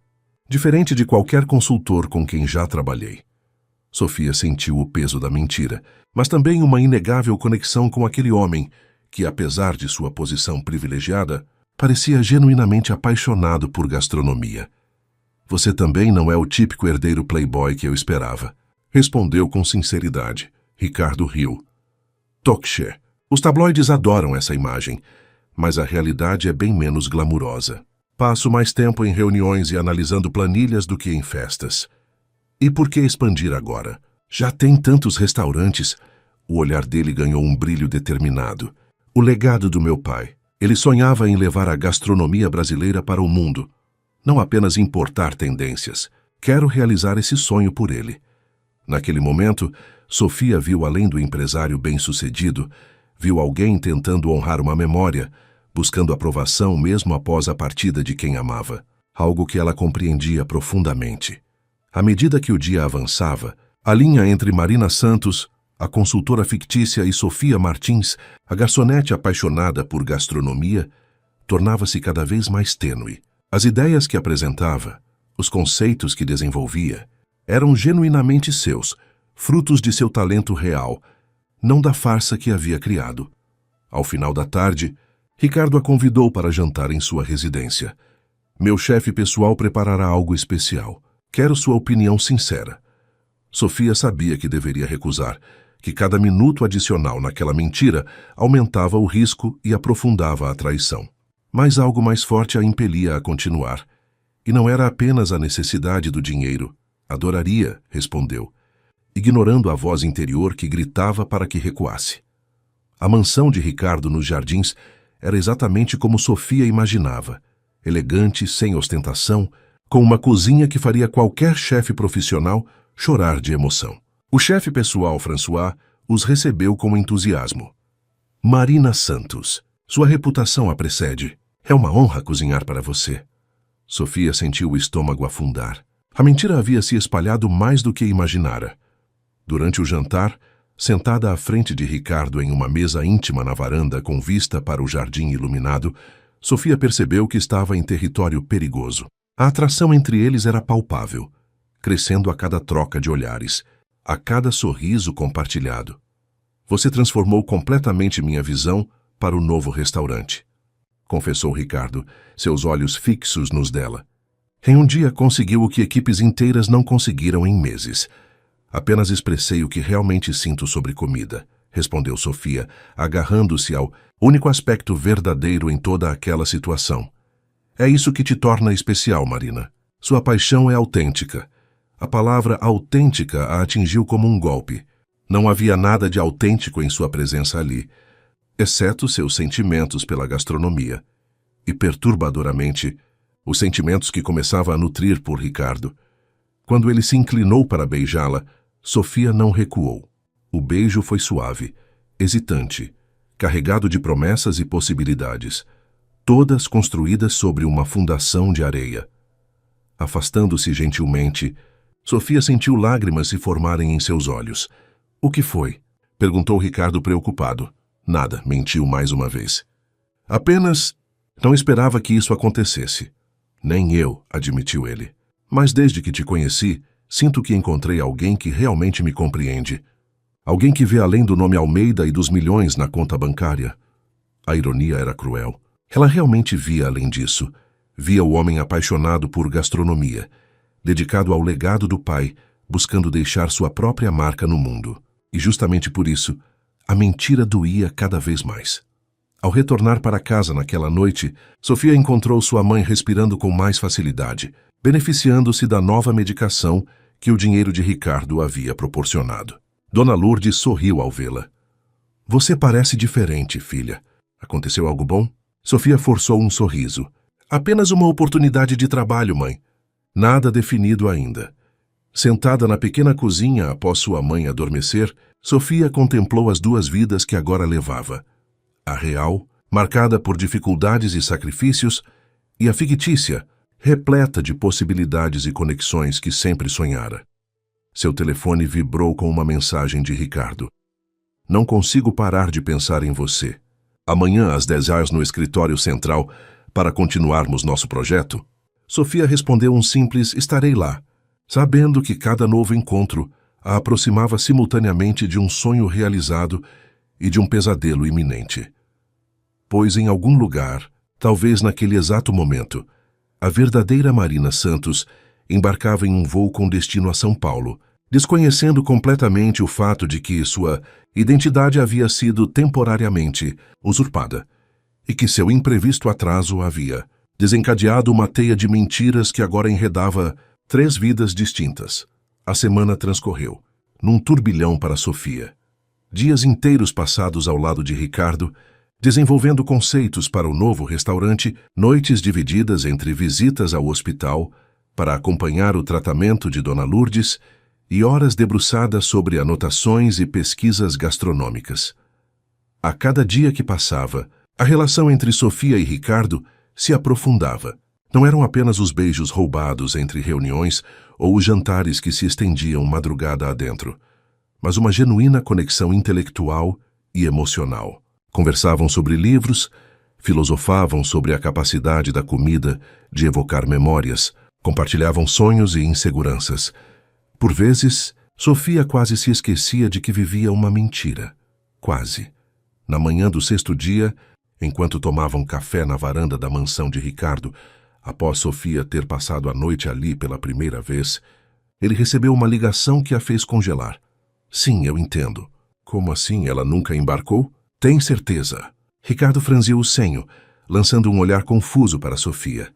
Diferente de qualquer consultor com quem já trabalhei. Sofia sentiu o peso da mentira, mas também uma inegável conexão com aquele homem que, apesar de sua posição privilegiada, parecia genuinamente apaixonado por gastronomia. Você também não é o típico herdeiro playboy que eu esperava, respondeu com sinceridade. Ricardo riu. Tokshe. Os tabloides adoram essa imagem, mas a realidade é bem menos glamurosa. Passo mais tempo em reuniões e analisando planilhas do que em festas. E por que expandir agora? Já tem tantos restaurantes. O olhar dele ganhou um brilho determinado. O legado do meu pai. Ele sonhava em levar a gastronomia brasileira para o mundo. Não apenas importar tendências. Quero realizar esse sonho por ele. Naquele momento, Sofia viu além do empresário bem-sucedido, viu alguém tentando honrar uma memória, buscando aprovação mesmo após a partida de quem amava, algo que ela compreendia profundamente. À medida que o dia avançava, a linha entre Marina Santos, a consultora fictícia, e Sofia Martins, a garçonete apaixonada por gastronomia, tornava-se cada vez mais tênue. As ideias que apresentava, os conceitos que desenvolvia, eram genuinamente seus, frutos de seu talento real, não da farsa que havia criado. Ao final da tarde, Ricardo a convidou para jantar em sua residência. Meu chefe pessoal preparará algo especial. Quero sua opinião sincera. Sofia sabia que deveria recusar, que cada minuto adicional naquela mentira aumentava o risco e aprofundava a traição. Mas algo mais forte a impelia a continuar. E não era apenas a necessidade do dinheiro. Adoraria, respondeu, ignorando a voz interior que gritava para que recuasse. A mansão de Ricardo nos Jardins era exatamente como Sofia imaginava, elegante, sem ostentação, com uma cozinha que faria qualquer chefe profissional chorar de emoção. O chefe pessoal, François, os recebeu com entusiasmo. Marina Santos, sua reputação a precede. É uma honra cozinhar para você. Sofia sentiu o estômago afundar. A mentira havia se espalhado mais do que imaginara. Durante o jantar, sentada à frente de Ricardo em uma mesa íntima na varanda com vista para o jardim iluminado, Sofia percebeu que estava em território perigoso. A atração entre eles era palpável, crescendo a cada troca de olhares, a cada sorriso compartilhado. Você transformou completamente minha visão para o novo restaurante, confessou Ricardo, seus olhos fixos nos dela. Em um dia conseguiu o que equipes inteiras não conseguiram em meses. Apenas expressei o que realmente sinto sobre comida, respondeu Sofia, agarrando-se ao único aspecto verdadeiro em toda aquela situação. É isso que te torna especial, Marina. Sua paixão é autêntica. A palavra autêntica a atingiu como um golpe. Não havia nada de autêntico em sua presença ali, exceto seus sentimentos pela gastronomia. E perturbadoramente, os sentimentos que começava a nutrir por Ricardo. Quando ele se inclinou para beijá-la, Sofia não recuou. O beijo foi suave, hesitante, carregado de promessas e possibilidades, todas construídas sobre uma fundação de areia. Afastando-se gentilmente, Sofia sentiu lágrimas se formarem em seus olhos. — O que foi? Perguntou Ricardo preocupado. Nada, mentiu mais uma vez. Apenas não esperava que isso acontecesse. Nem eu, admitiu ele. Mas desde que te conheci, sinto que encontrei alguém que realmente me compreende. Alguém que vê além do nome Almeida e dos milhões na conta bancária. A ironia era cruel. Ela realmente via além disso. Via o homem apaixonado por gastronomia, dedicado ao legado do pai, buscando deixar sua própria marca no mundo. E justamente por isso, a mentira doía cada vez mais. Ao retornar para casa naquela noite, Sofia encontrou sua mãe respirando com mais facilidade, beneficiando-se da nova medicação que o dinheiro de Ricardo havia proporcionado. Dona Lourdes sorriu ao vê-la. — Você parece diferente, filha. Aconteceu algo bom? Sofia forçou um sorriso. — Apenas uma oportunidade de trabalho, mãe. Nada definido ainda. Sentada na pequena cozinha após sua mãe adormecer, Sofia contemplou as duas vidas que agora levava. A real, marcada por dificuldades e sacrifícios, e a fictícia, repleta de possibilidades e conexões que sempre sonhara. Seu telefone vibrou com uma mensagem de Ricardo. Não consigo parar de pensar em você. Amanhã às 10 horas no escritório central para continuarmos nosso projeto? Sofia respondeu um simples estarei lá, sabendo que cada novo encontro a aproximava simultaneamente de um sonho realizado e de um pesadelo iminente. Pois em algum lugar, talvez naquele exato momento, a verdadeira Marina Santos embarcava em um voo com destino a São Paulo, desconhecendo completamente o fato de que sua identidade havia sido temporariamente usurpada e que seu imprevisto atraso havia desencadeado uma teia de mentiras que agora enredava 3 vidas distintas. A semana transcorreu, num turbilhão para Sofia. Dias inteiros passados ao lado de Ricardo, desenvolvendo conceitos para o novo restaurante, noites divididas entre visitas ao hospital para acompanhar o tratamento de Dona Lourdes e horas debruçadas sobre anotações e pesquisas gastronômicas. A cada dia que passava, a relação entre Sofia e Ricardo se aprofundava. Não eram apenas os beijos roubados entre reuniões ou os jantares que se estendiam madrugada adentro, mas uma genuína conexão intelectual e emocional. Conversavam sobre livros, filosofavam sobre a capacidade da comida de evocar memórias, compartilhavam sonhos e inseguranças. Por vezes, Sofia quase se esquecia de que vivia uma mentira. Quase. Na manhã do 6º dia, enquanto tomavam café na varanda da mansão de Ricardo, após Sofia ter passado a noite ali pela primeira vez, ele recebeu uma ligação que a fez congelar. Sim, eu entendo. Como assim, ela nunca embarcou? Tem certeza? Ricardo franziu o senho, lançando um olhar confuso para Sofia.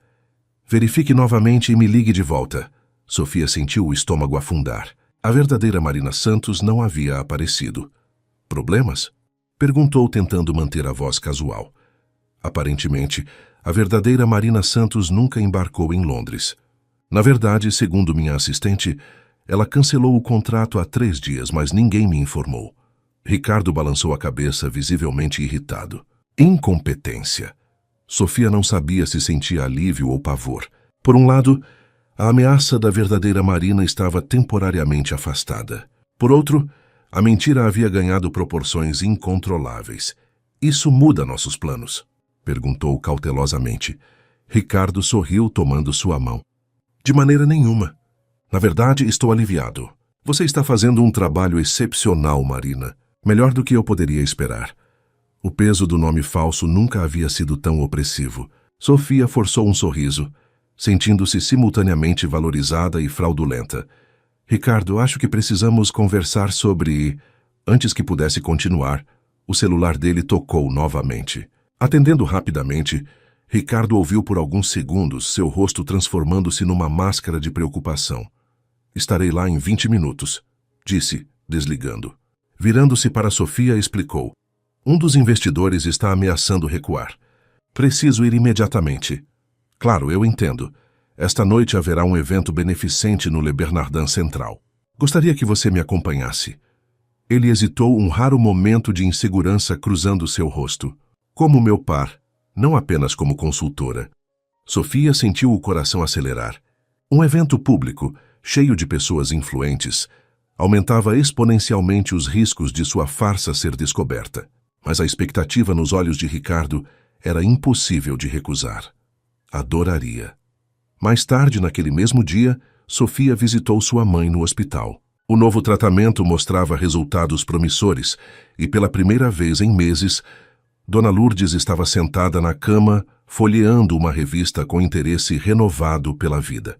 Verifique novamente e me ligue de volta. Sofia sentiu o estômago afundar. A verdadeira Marina Santos não havia aparecido. Problemas? Perguntou, tentando manter a voz casual. Aparentemente, a verdadeira Marina Santos nunca embarcou em Londres. Na verdade, segundo minha assistente, ela cancelou o contrato há 3 dias, mas ninguém me informou. Ricardo balançou a cabeça, visivelmente irritado. Incompetência. Sofia não sabia se sentia alívio ou pavor. Por um lado, a ameaça da verdadeira Marina estava temporariamente afastada. Por outro, a mentira havia ganhado proporções incontroláveis. Isso muda nossos planos? Perguntou cautelosamente. Ricardo sorriu, tomando sua mão. De maneira nenhuma. Na verdade, estou aliviado. Você está fazendo um trabalho excepcional, Marina. Melhor do que eu poderia esperar. O peso do nome falso nunca havia sido tão opressivo. Sofia forçou um sorriso, sentindo-se simultaneamente valorizada e fraudulenta. Ricardo, acho que precisamos conversar sobre... Antes que pudesse continuar, o celular dele tocou novamente. Atendendo rapidamente, Ricardo ouviu por alguns segundos seu rosto transformando-se numa máscara de preocupação. Estarei lá em 20 minutos, disse, desligando. Virando-se para Sofia, explicou. Um dos investidores está ameaçando recuar. Preciso ir imediatamente. Claro, eu entendo. Esta noite haverá um evento beneficente no Le Bernardin Central. Gostaria que você me acompanhasse. Ele hesitou um raro momento de insegurança cruzando seu rosto. Como meu par, não apenas como consultora. Sofia sentiu o coração acelerar. Um evento público, cheio de pessoas influentes, aumentava exponencialmente os riscos de sua farsa ser descoberta. Mas a expectativa nos olhos de Ricardo era impossível de recusar. Adoraria. Mais tarde, naquele mesmo dia, Sofia visitou sua mãe no hospital. O novo tratamento mostrava resultados promissores e, pela primeira vez em meses, Dona Lourdes estava sentada na cama, folheando uma revista com interesse renovado pela vida.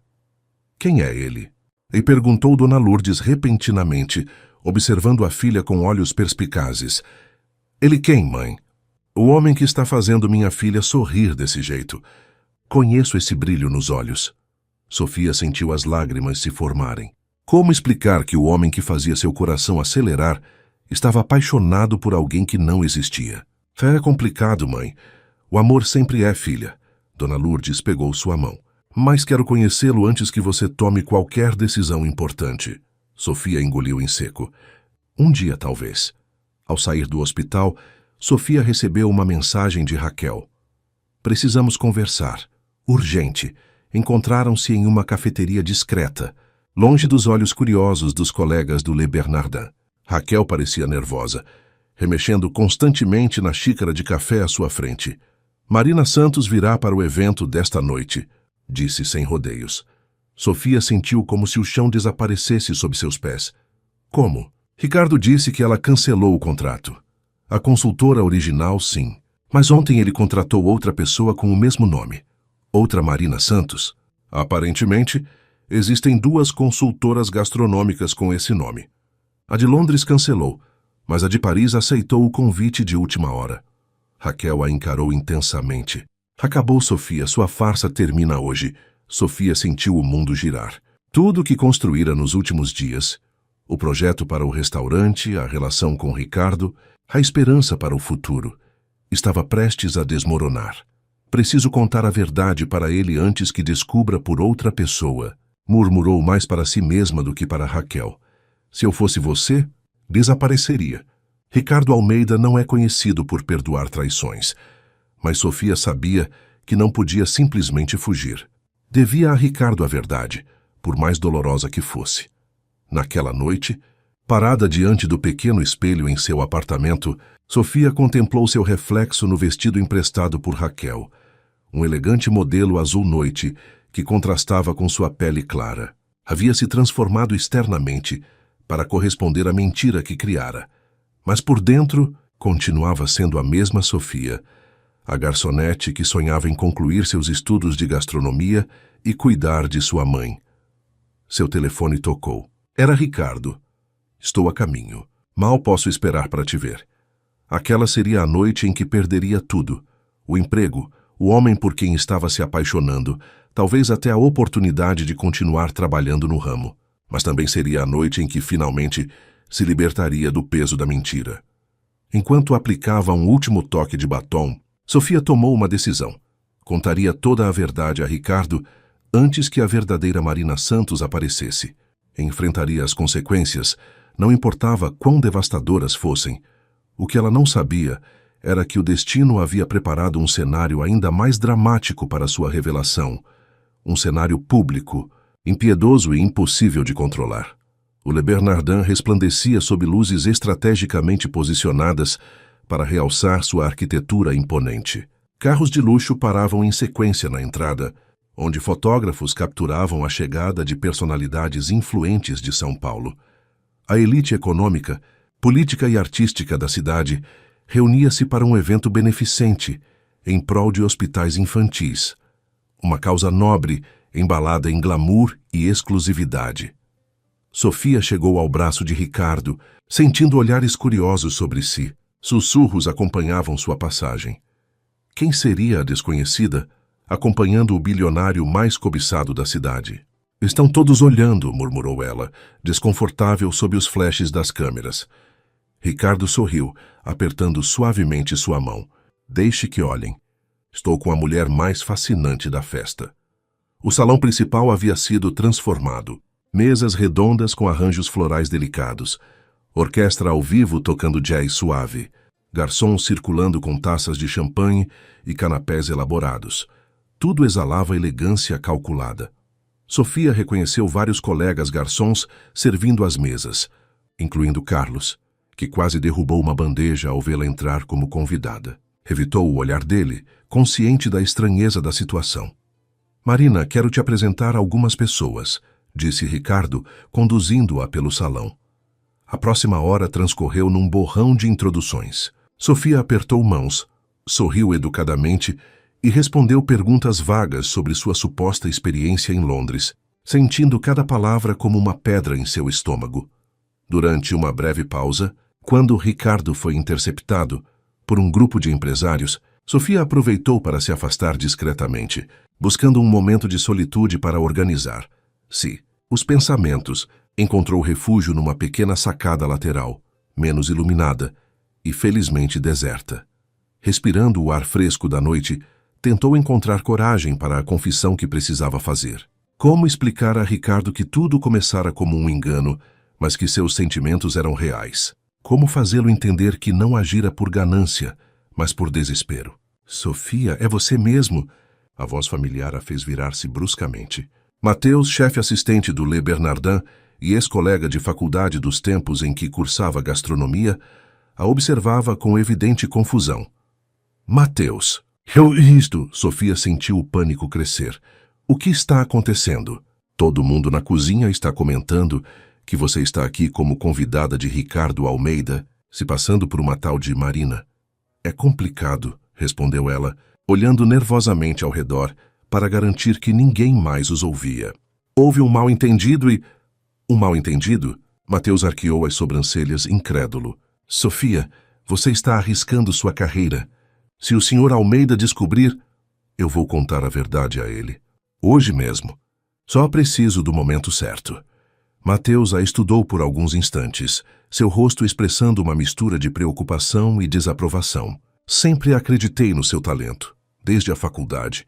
Quem é ele? E perguntou Dona Lourdes repentinamente, observando a filha com olhos perspicazes. Ele quem, mãe? O homem que está fazendo minha filha sorrir desse jeito. Conheço esse brilho nos olhos. Sofia sentiu as lágrimas se formarem. Como explicar que o homem que fazia seu coração acelerar estava apaixonado por alguém que não existia? É complicado, mãe. O amor sempre é, filha. Dona Lourdes pegou sua mão. Mas quero conhecê-lo antes que você tome qualquer decisão importante. Sofia engoliu em seco. Um dia, talvez. Ao sair do hospital, Sofia recebeu uma mensagem de Raquel. Precisamos conversar. Urgente. Encontraram-se em uma cafeteria discreta, longe dos olhos curiosos dos colegas do Le Bernardin. Raquel parecia nervosa, remexendo constantemente na xícara de café à sua frente. Marina Santos virá para o evento desta noite, disse sem rodeios. Sofia sentiu como se o chão desaparecesse sob seus pés. Como? Ricardo disse que ela cancelou o contrato. A consultora original, sim. Mas ontem ele contratou outra pessoa com o mesmo nome. Outra Marina Santos. Aparentemente, existem 2 consultoras gastronômicas com esse nome. A de Londres cancelou, mas a de Paris aceitou o convite de última hora. Raquel a encarou intensamente. Acabou, Sofia, sua farsa termina hoje. Sofia sentiu o mundo girar. Tudo o que construíra nos últimos dias, o projeto para o restaurante, a relação com Ricardo, a esperança para o futuro, estava prestes a desmoronar. Preciso contar a verdade para ele antes que descubra por outra pessoa, murmurou mais para si mesma do que para Raquel. Se eu fosse você, desapareceria. Ricardo Almeida não é conhecido por perdoar traições, mas Sofia sabia que não podia simplesmente fugir. Devia a Ricardo a verdade, por mais dolorosa que fosse. Naquela noite, parada diante do pequeno espelho em seu apartamento, Sofia contemplou seu reflexo no vestido emprestado por Raquel, um elegante modelo azul noite que contrastava com sua pele clara. Havia se transformado externamente para corresponder à mentira que criara, mas por dentro continuava sendo a mesma Sofia, a garçonete que sonhava em concluir seus estudos de gastronomia e cuidar de sua mãe. Seu telefone tocou. Era Ricardo. Estou a caminho. Mal posso esperar para te ver. Aquela seria a noite em que perderia tudo. O emprego, o homem por quem estava se apaixonando, talvez até a oportunidade de continuar trabalhando no ramo. Mas também seria a noite em que finalmente se libertaria do peso da mentira. Enquanto aplicava um último toque de batom, Sofia tomou uma decisão. Contaria toda a verdade a Ricardo antes que a verdadeira Marina Santos aparecesse. Enfrentaria as consequências, não importava quão devastadoras fossem. O que ela não sabia era que o destino havia preparado um cenário ainda mais dramático para sua revelação. Um cenário público, impiedoso e impossível de controlar. O Le Bernardin resplandecia sob luzes estrategicamente posicionadas para realçar sua arquitetura imponente. Carros de luxo paravam em sequência na entrada, onde fotógrafos capturavam a chegada de personalidades influentes de São Paulo. A elite econômica, política e artística da cidade reunia-se para um evento beneficente em prol de hospitais infantis, uma causa nobre embalada em glamour e exclusividade. Sofia chegou ao braço de Ricardo, sentindo olhares curiosos sobre si. Sussurros acompanhavam sua passagem. Quem seria a desconhecida, acompanhando o bilionário mais cobiçado da cidade? Estão todos olhando, murmurou ela, desconfortável sob os flashes das câmeras. Ricardo sorriu, apertando suavemente sua mão. Deixe que olhem. Estou com a mulher mais fascinante da festa. O salão principal havia sido transformado. Mesas redondas com arranjos florais delicados. Orquestra ao vivo tocando jazz suave. Garçons circulando com taças de champanhe e canapés elaborados. Tudo exalava elegância calculada. Sofia reconheceu vários colegas garçons servindo às mesas, incluindo Carlos, que quase derrubou uma bandeja ao vê-la entrar como convidada. Evitou o olhar dele, consciente da estranheza da situação. Marina, quero te apresentar algumas pessoas, disse Ricardo, conduzindo-a pelo salão. A próxima hora transcorreu num borrão de introduções. Sofia apertou mãos, sorriu educadamente e respondeu perguntas vagas sobre sua suposta experiência em Londres, sentindo cada palavra como uma pedra em seu estômago. Durante uma breve pausa, quando Ricardo foi interceptado por um grupo de empresários, Sofia aproveitou para se afastar discretamente, buscando um momento de solitude para organizar. Os pensamentos, encontrou refúgio numa pequena sacada lateral, menos iluminada e felizmente deserta. Respirando o ar fresco da noite, tentou encontrar coragem para a confissão que precisava fazer. Como explicar a Ricardo que tudo começara como um engano, mas que seus sentimentos eram reais? Como fazê-lo entender que não agira por ganância, mas por desespero? Sofia, é você mesmo? A voz familiar a fez virar-se bruscamente. Mateus, chefe assistente do Le Bernardin e ex-colega de faculdade dos tempos em que cursava gastronomia, a observava com evidente confusão. Mateus. Sofia sentiu o pânico crescer. O que está acontecendo? Todo mundo na cozinha está comentando que você está aqui como convidada de Ricardo Almeida, se passando por uma tal de Marina. É complicado, respondeu ela, olhando nervosamente ao redor para garantir que ninguém mais os ouvia. Houve um mal-entendido e... Um mal-entendido? Mateus arqueou as sobrancelhas, incrédulo. Sofia, você está arriscando sua carreira. Se o Sr. Almeida descobrir, eu vou contar a verdade a ele. Hoje mesmo. Só preciso do momento certo. Mateus a estudou por alguns instantes, seu rosto expressando uma mistura de preocupação e desaprovação. Sempre acreditei no seu talento, desde a faculdade.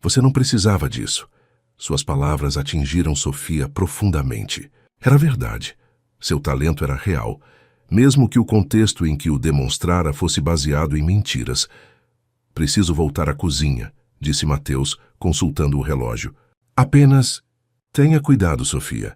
Você não precisava disso. Suas palavras atingiram Sofia profundamente. Era verdade. Seu talento era real, mesmo que o contexto em que o demonstrara fosse baseado em mentiras. Preciso voltar à cozinha, disse Mateus, consultando o relógio. Apenas tenha cuidado, Sofia.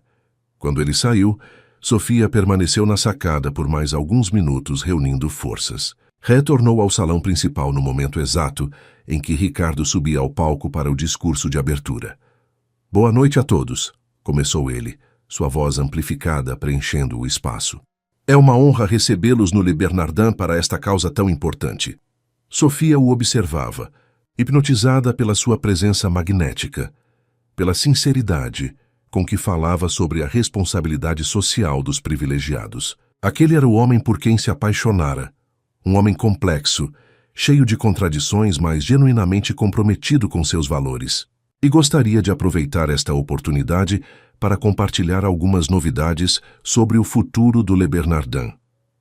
Quando ele saiu, Sofia permaneceu na sacada por mais alguns minutos reunindo forças. Retornou ao salão principal no momento exato em que Ricardo subia ao palco para o discurso de abertura. Boa noite a todos, começou ele, sua voz amplificada preenchendo o espaço. É uma honra recebê-los no Le Bernardin para esta causa tão importante. Sofia o observava, hipnotizada pela sua presença magnética, pela sinceridade com que falava sobre a responsabilidade social dos privilegiados. Aquele era o homem por quem se apaixonara, um homem complexo, cheio de contradições, mas genuinamente comprometido com seus valores. E gostaria de aproveitar esta oportunidade para compartilhar algumas novidades sobre o futuro do Le Bernardin,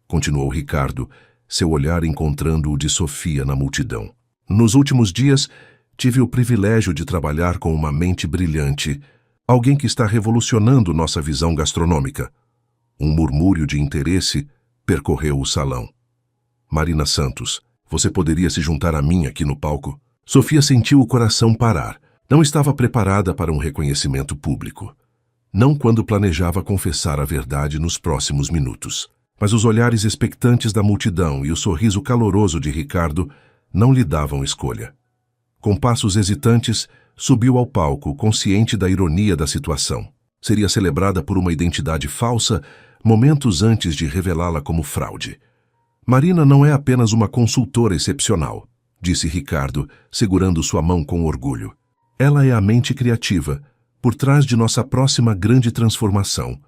continuou Ricardo, seu olhar encontrando o de Sofia na multidão. Nos últimos dias, tive o privilégio de trabalhar com uma mente brilhante, alguém que está revolucionando nossa visão gastronômica. Um murmúrio de interesse percorreu o salão. Marina Santos, você poderia se juntar a mim aqui no palco? Sofia sentiu o coração parar. Não estava preparada para um reconhecimento público. Não quando planejava confessar a verdade nos próximos minutos. Mas os olhares expectantes da multidão e o sorriso caloroso de Ricardo não lhe davam escolha. Com passos hesitantes, subiu ao palco, consciente da ironia da situação. Seria celebrada por uma identidade falsa momentos antes de revelá-la como fraude. Marina não é apenas uma consultora excepcional, disse Ricardo, segurando sua mão com orgulho. Ela é a mente criativa, por trás de nossa próxima grande transformação,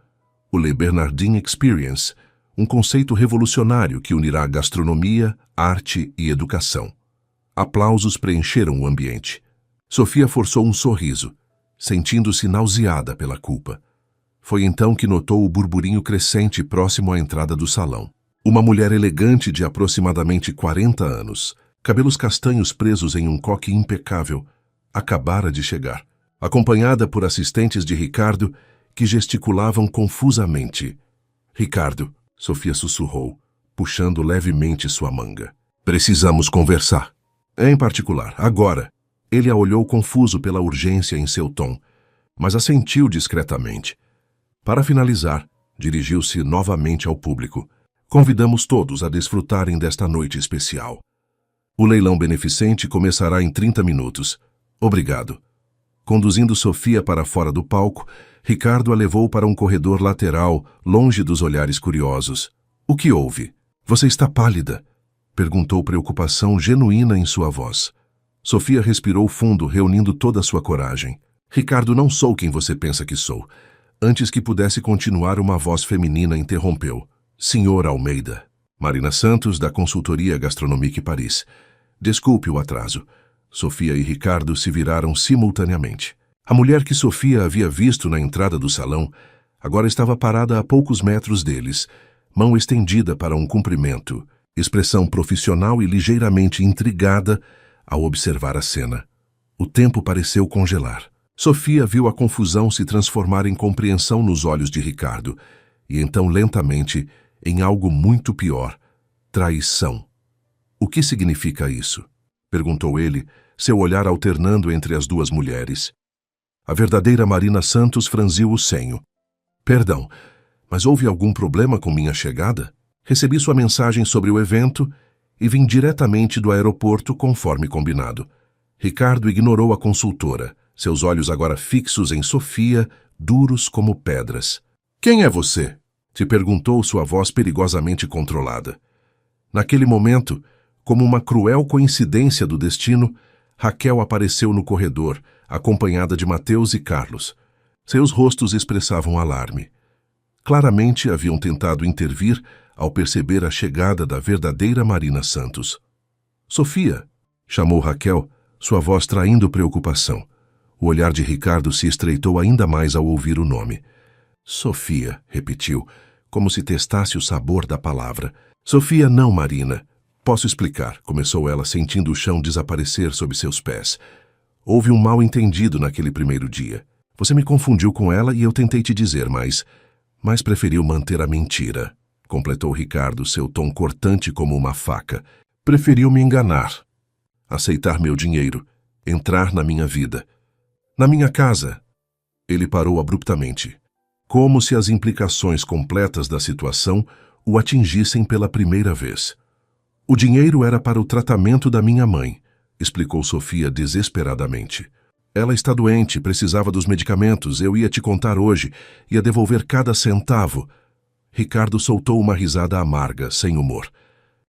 o Le Bernardin Experience, um conceito revolucionário que unirá gastronomia, arte e educação. Aplausos preencheram o ambiente. Sofia forçou um sorriso, sentindo-se nauseada pela culpa. Foi então que notou o burburinho crescente próximo à entrada do salão. Uma mulher elegante de aproximadamente 40 anos, cabelos castanhos presos em um coque impecável, acabara de chegar, acompanhada por assistentes de Ricardo que gesticulavam confusamente. Ricardo, Sofia sussurrou, puxando levemente sua manga. Precisamos conversar. Em particular, agora. Ele a olhou confuso pela urgência em seu tom, mas assentiu discretamente. Para finalizar, dirigiu-se novamente ao público. Convidamos todos a desfrutarem desta noite especial. O leilão beneficente começará em 30 minutos. Obrigado. Conduzindo Sofia para fora do palco, Ricardo a levou para um corredor lateral, longe dos olhares curiosos. O que houve? Você está pálida? Perguntou preocupação genuína em sua voz. Sofia respirou fundo, reunindo toda a sua coragem. Ricardo, não sou quem você pensa que sou. Antes que pudesse continuar, uma voz feminina interrompeu. Senhor Almeida. Marina Santos, da consultoria Gastronomique Paris. Desculpe o atraso. Sofia e Ricardo se viraram simultaneamente. A mulher que Sofia havia visto na entrada do salão agora estava parada a poucos metros deles, mão estendida para um cumprimento, expressão profissional e ligeiramente intrigada ao observar a cena. O tempo pareceu congelar. Sofia viu a confusão se transformar em compreensão nos olhos de Ricardo, e então lentamente em algo muito pior: traição. O que significa isso? Perguntou ele, seu olhar alternando entre as duas mulheres. A verdadeira Marina Santos franziu o senho. Perdão, mas houve algum problema com minha chegada? Recebi sua mensagem sobre o evento e vim diretamente do aeroporto conforme combinado. Ricardo ignorou a consultora, seus olhos agora fixos em Sofia, duros como pedras. Quem é você? Te perguntou sua voz perigosamente controlada. Naquele momento, como uma cruel coincidência do destino, Raquel apareceu no corredor, acompanhada de Mateus e Carlos. Seus rostos expressavam alarme. Claramente haviam tentado intervir ao perceber a chegada da verdadeira Marina Santos. Sofia, chamou Raquel, sua voz traindo preocupação. O olhar de Ricardo se estreitou ainda mais ao ouvir o nome. Sofia, repetiu, como se testasse o sabor da palavra. Sofia, não, Marina. Posso explicar, começou ela, sentindo o chão desaparecer sob seus pés. Houve um mal-entendido naquele primeiro dia. Você me confundiu com ela e eu tentei te dizer, mas preferiu manter a mentira, completou Ricardo, seu tom cortante como uma faca. Preferiu me enganar. Aceitar meu dinheiro, entrar na minha vida. Na minha casa. Ele parou abruptamente, como se as implicações completas da situação o atingissem pela primeira vez. O dinheiro era para o tratamento da minha mãe, explicou Sofia desesperadamente. Ela está doente, precisava dos medicamentos, eu ia te contar hoje, ia devolver cada centavo. Ricardo soltou uma risada amarga, sem humor.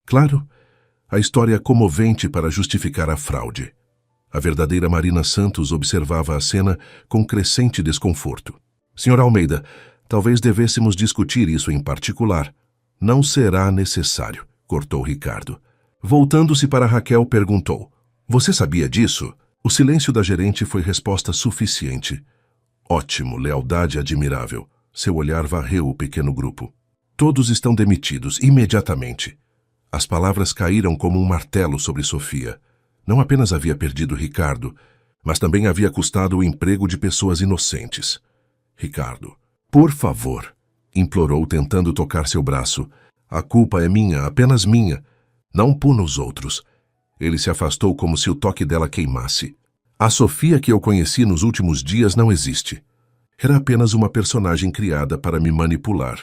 Claro, a história é comovente para justificar a fraude. A verdadeira Marina Santos observava a cena com crescente desconforto. Sr. Almeida, talvez devêssemos discutir isso em particular. Não será necessário, cortou Ricardo. Voltando-se para Raquel, perguntou. Você sabia disso? O silêncio da gerente foi resposta suficiente. Ótimo, lealdade admirável. Seu olhar varreu o pequeno grupo. Todos estão demitidos, imediatamente. As palavras caíram como um martelo sobre Sofia. Não apenas havia perdido Ricardo, mas também havia custado o emprego de pessoas inocentes. Ricardo, por favor, implorou tentando tocar seu braço. A culpa é minha, apenas minha. Não puna os outros. Ele se afastou como se o toque dela queimasse. A Sofia que eu conheci nos últimos dias não existe. Era apenas uma personagem criada para me manipular.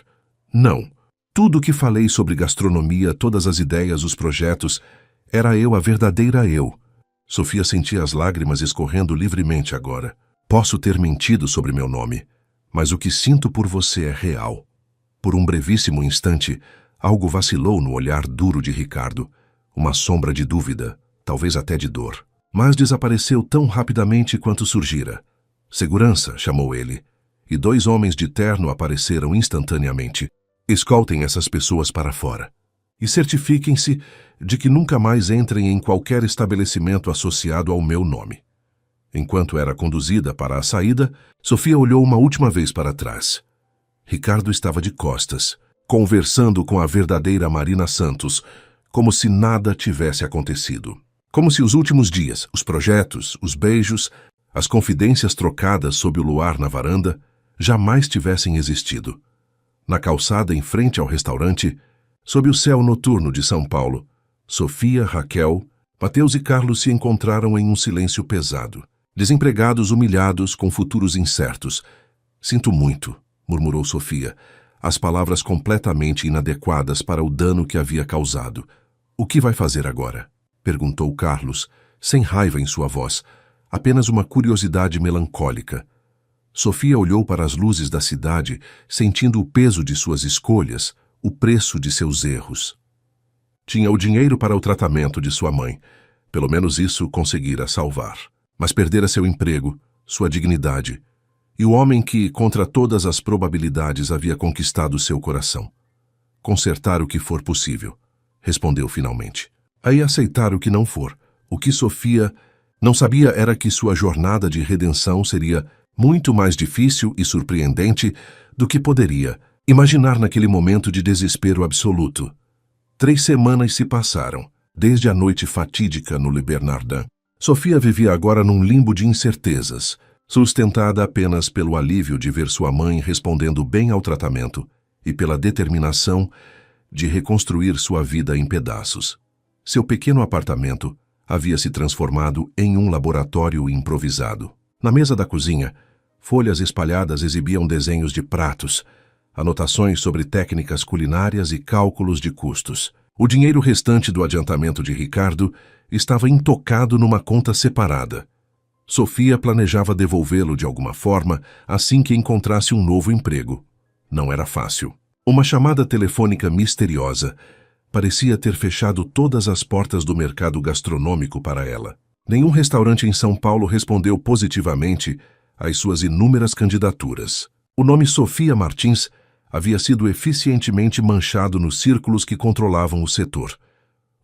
Não. Tudo o que falei sobre gastronomia, todas as ideias, os projetos, era eu, a verdadeira eu. Sofia sentia as lágrimas escorrendo livremente agora. Posso ter mentido sobre meu nome, mas o que sinto por você é real. Por um brevíssimo instante, algo vacilou no olhar duro de Ricardo. Uma sombra de dúvida, talvez até de dor. Mas desapareceu tão rapidamente quanto surgira. Segurança, chamou ele, e 2 homens de terno apareceram instantaneamente. Escoltem essas pessoas para fora. E certifiquem-se de que nunca mais entrem em qualquer estabelecimento associado ao meu nome. Enquanto era conduzida para a saída, Sofia olhou uma última vez para trás. Ricardo estava de costas, conversando com a verdadeira Marina Santos, como se nada tivesse acontecido. Como se os últimos dias, os projetos, os beijos, as confidências trocadas sob o luar na varanda, jamais tivessem existido. Na calçada em frente ao restaurante, sob o céu noturno de São Paulo, Sofia, Raquel, Mateus e Carlos se encontraram em um silêncio pesado. Desempregados, humilhados, com futuros incertos. Sinto muito, murmurou Sofia, as palavras completamente inadequadas para o dano que havia causado. O que vai fazer agora? Perguntou Carlos, sem raiva em sua voz, apenas uma curiosidade melancólica. Sofia olhou para as luzes da cidade, sentindo o peso de suas escolhas, o preço de seus erros. Tinha o dinheiro para o tratamento de sua mãe. Pelo menos isso conseguira salvar. Mas perdera seu emprego, sua dignidade, e o homem que, contra todas as probabilidades, havia conquistado seu coração. Consertar o que for possível, respondeu finalmente. Aí aceitar o que não for. O que Sofia não sabia era que sua jornada de redenção seria muito mais difícil e surpreendente do que poderia imaginar naquele momento de desespero absoluto. 3 semanas se passaram, desde a noite fatídica no Le Bernardin. Sofia vivia agora num limbo de incertezas, sustentada apenas pelo alívio de ver sua mãe respondendo bem ao tratamento e pela determinação de reconstruir sua vida em pedaços. Seu pequeno apartamento havia se transformado em um laboratório improvisado. Na mesa da cozinha, folhas espalhadas exibiam desenhos de pratos, anotações sobre técnicas culinárias e cálculos de custos. O dinheiro restante do adiantamento de Ricardo estava intocado numa conta separada. Sofia planejava devolvê-lo de alguma forma assim que encontrasse um novo emprego. Não era fácil. Uma chamada telefônica misteriosa parecia ter fechado todas as portas do mercado gastronômico para ela. Nenhum restaurante em São Paulo respondeu positivamente às suas inúmeras candidaturas. O nome Sofia Martins havia sido eficientemente manchado nos círculos que controlavam o setor.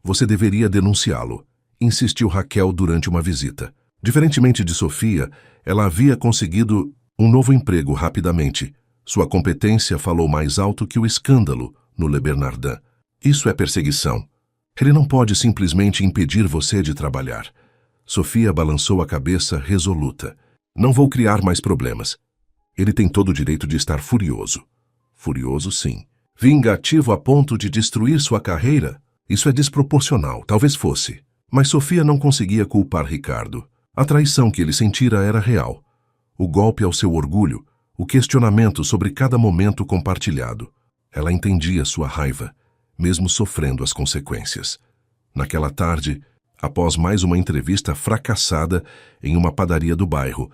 Você deveria denunciá-lo, insistiu Raquel durante uma visita. Diferentemente de Sofia, ela havia conseguido um novo emprego rapidamente. Sua competência falou mais alto que o escândalo no Le Bernardin. Isso é perseguição. Ele não pode simplesmente impedir você de trabalhar. Sofia balançou a cabeça resoluta. Não vou criar mais problemas. Ele tem todo o direito de estar furioso. Furioso, sim. Vingativo a ponto de destruir sua carreira? Isso é desproporcional, talvez fosse. Mas Sofia não conseguia culpar Ricardo. A traição que ele sentira era real. O golpe ao seu orgulho, o questionamento sobre cada momento compartilhado. Ela entendia sua raiva, mesmo sofrendo as consequências. Naquela tarde, após mais uma entrevista fracassada em uma padaria do bairro,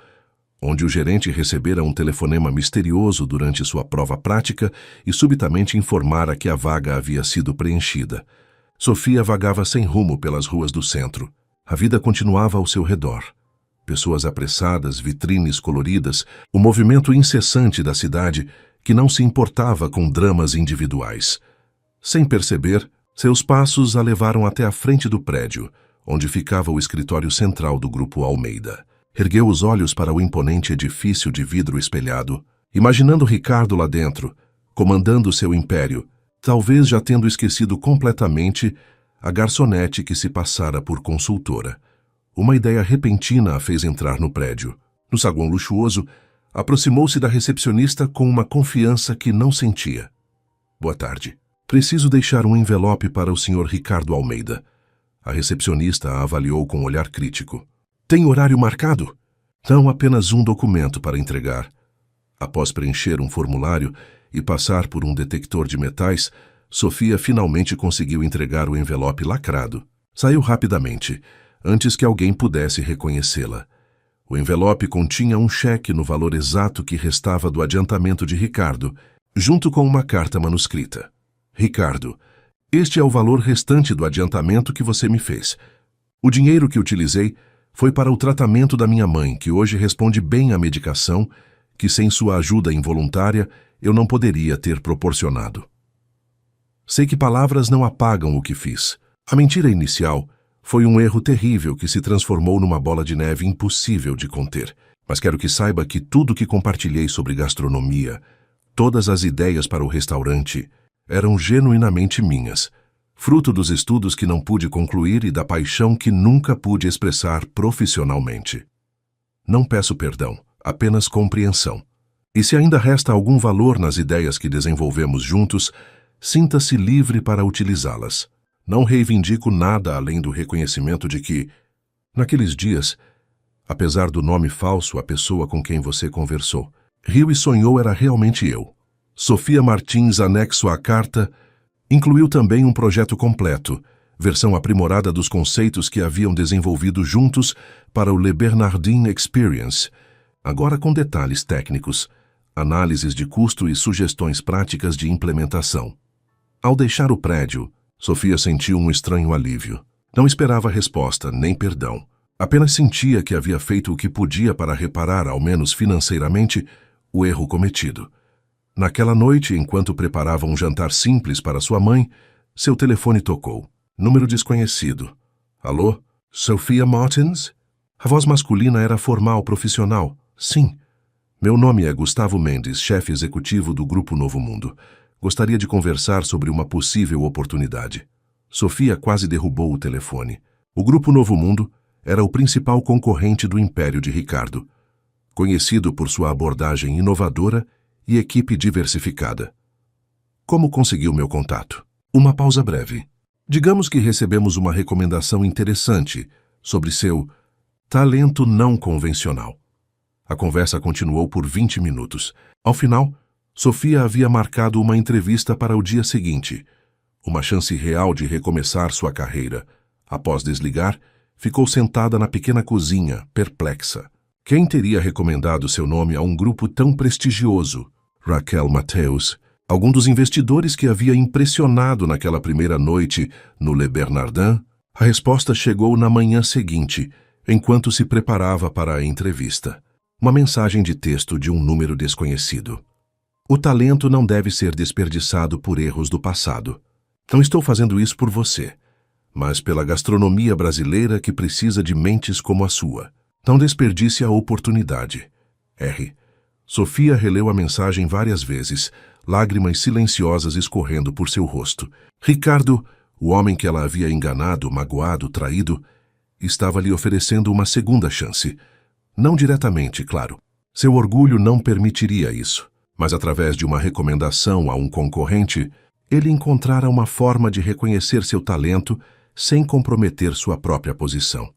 onde o gerente recebera um telefonema misterioso durante sua prova prática e subitamente informara que a vaga havia sido preenchida, Sofia vagava sem rumo pelas ruas do centro. A vida continuava ao seu redor. Pessoas apressadas, vitrines coloridas, o movimento incessante da cidade que não se importava com dramas individuais. Sem perceber, seus passos a levaram até a frente do prédio, onde ficava o escritório central do Grupo Almeida. Ergueu os olhos para o imponente edifício de vidro espelhado, imaginando Ricardo lá dentro, comandando seu império, talvez já tendo esquecido completamente a garçonete que se passara por consultora. Uma ideia repentina a fez entrar no prédio. No saguão luxuoso, aproximou-se da recepcionista com uma confiança que não sentia. Boa tarde. Preciso deixar um envelope para o Sr. Ricardo Almeida. A recepcionista a avaliou com um olhar crítico. Tem horário marcado? Não, apenas um documento para entregar. Após preencher um formulário e passar por um detector de metais, Sofia finalmente conseguiu entregar o envelope lacrado. Saiu rapidamente, antes que alguém pudesse reconhecê-la. O envelope continha um cheque no valor exato que restava do adiantamento de Ricardo, junto com uma carta manuscrita. Ricardo, este é o valor restante do adiantamento que você me fez. O dinheiro que utilizei foi para o tratamento da minha mãe, que hoje responde bem à medicação, que sem sua ajuda involuntária eu não poderia ter proporcionado. Sei que palavras não apagam o que fiz. A mentira inicial foi um erro terrível que se transformou numa bola de neve impossível de conter. Mas quero que saiba que tudo que compartilhei sobre gastronomia, todas as ideias para o restaurante, eram genuinamente minhas, fruto dos estudos que não pude concluir e da paixão que nunca pude expressar profissionalmente. Não peço perdão, apenas compreensão. E se ainda resta algum valor nas ideias que desenvolvemos juntos, sinta-se livre para utilizá-las. Não reivindico nada além do reconhecimento de que, naqueles dias, apesar do nome falso, a pessoa com quem você conversou, riu e sonhou era realmente eu. Sofia Martins, anexo à carta, incluiu também um projeto completo, versão aprimorada dos conceitos que haviam desenvolvido juntos para o Le Bernardin Experience, agora com detalhes técnicos, análises de custo e sugestões práticas de implementação. Ao deixar o prédio, Sofia sentiu um estranho alívio. Não esperava resposta, nem perdão. Apenas sentia que havia feito o que podia para reparar, ao menos financeiramente, o erro cometido. Naquela noite, enquanto preparava um jantar simples para sua mãe, seu telefone tocou. Número desconhecido. Alô? Sofia Martins? A voz masculina era formal, profissional. Sim. Meu nome é Gustavo Mendes, chefe executivo do Grupo Novo Mundo. Gostaria de conversar sobre uma possível oportunidade. Sofia quase derrubou o telefone. O Grupo Novo Mundo era o principal concorrente do império de Ricardo, conhecido por sua abordagem inovadora e equipe diversificada. Como conseguiu meu contato? Uma pausa breve. Digamos que recebemos uma recomendação interessante sobre seu talento não convencional. A conversa continuou por 20 minutos. Ao final, Sofia havia marcado uma entrevista para o dia seguinte, uma chance real de recomeçar sua carreira. Após desligar, ficou sentada na pequena cozinha, perplexa. Quem teria recomendado seu nome a um grupo tão prestigioso? Raquel Mateus, algum dos investidores que havia impressionado naquela primeira noite no Le Bernardin? A resposta chegou na manhã seguinte, enquanto se preparava para a entrevista. Uma mensagem de texto de um número desconhecido. O talento não deve ser desperdiçado por erros do passado. Não estou fazendo isso por você, mas pela gastronomia brasileira que precisa de mentes como a sua. Não desperdice a oportunidade. R. Sofia releu a mensagem várias vezes, lágrimas silenciosas escorrendo por seu rosto. Ricardo, o homem que ela havia enganado, magoado, traído, estava lhe oferecendo uma segunda chance. Não diretamente, claro. Seu orgulho não permitiria isso, mas através de uma recomendação a um concorrente, ele encontrara uma forma de reconhecer seu talento sem comprometer sua própria posição.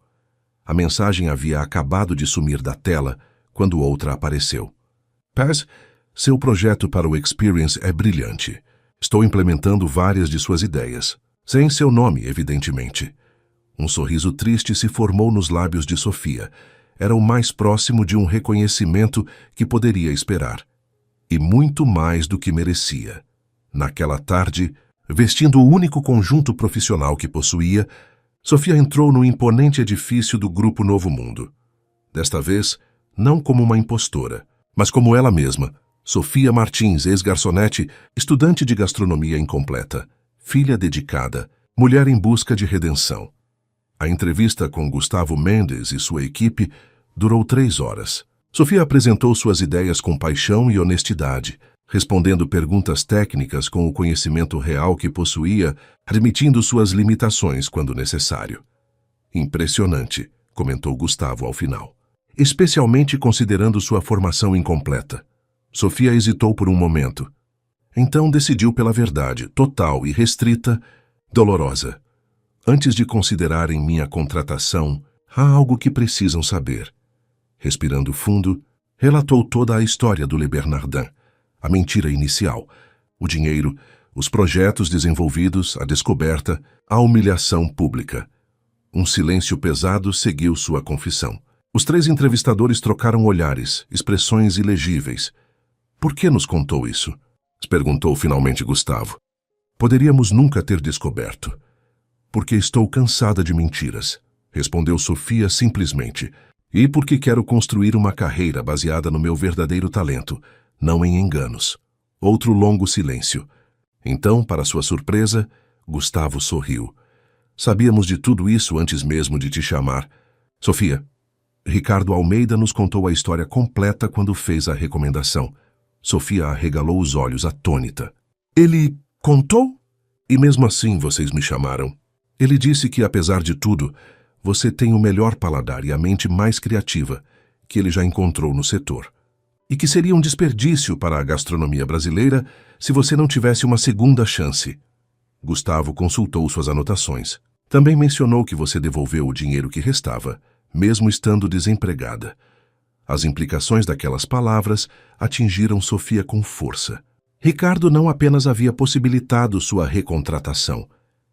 A mensagem havia acabado de sumir da tela quando outra apareceu. Paz, seu projeto para o Experience é brilhante. Estou implementando várias de suas ideias. Sem seu nome, evidentemente. Um sorriso triste se formou nos lábios de Sofia. Era o mais próximo de um reconhecimento que poderia esperar. E muito mais do que merecia. Naquela tarde, vestindo o único conjunto profissional que possuía, Sofia entrou no imponente edifício do Grupo Novo Mundo. Desta vez, não como uma impostora, mas como ela mesma, Sofia Martins, ex-garçonete, estudante de gastronomia incompleta, filha dedicada, mulher em busca de redenção. A entrevista com Gustavo Mendes e sua equipe durou 3 horas. Sofia apresentou suas ideias com paixão e honestidade, respondendo perguntas técnicas com o conhecimento real que possuía, admitindo suas limitações quando necessário. Impressionante, comentou Gustavo ao final. Especialmente considerando sua formação incompleta. Sofia hesitou por um momento. Então decidiu pela verdade, total e restrita, dolorosa. Antes de considerarem minha contratação, há algo que precisam saber. Respirando fundo, relatou toda a história do Le Bernardin, a mentira inicial, o dinheiro, os projetos desenvolvidos, a descoberta, a humilhação pública. Um silêncio pesado seguiu sua confissão. Os 3 entrevistadores trocaram olhares, expressões ilegíveis. Por que nos contou isso? Perguntou finalmente Gustavo. Poderíamos nunca ter descoberto. Porque estou cansada de mentiras, respondeu Sofia simplesmente. E porque quero construir uma carreira baseada no meu verdadeiro talento, não em enganos. Outro longo silêncio. Então, para sua surpresa, Gustavo sorriu. Sabíamos de tudo isso antes mesmo de te chamar. Sofia, Ricardo Almeida nos contou a história completa quando fez a recomendação. Sofia arregalou os olhos atônita. Ele contou? E mesmo assim vocês me chamaram. Ele disse que, apesar de tudo, você tem o melhor paladar e a mente mais criativa que ele já encontrou no setor. E que seria um desperdício para a gastronomia brasileira se você não tivesse uma segunda chance. Gustavo consultou suas anotações. Também mencionou que você devolveu o dinheiro que restava, mesmo estando desempregada. As implicações daquelas palavras atingiram Sofia com força. Ricardo não apenas havia possibilitado sua recontratação.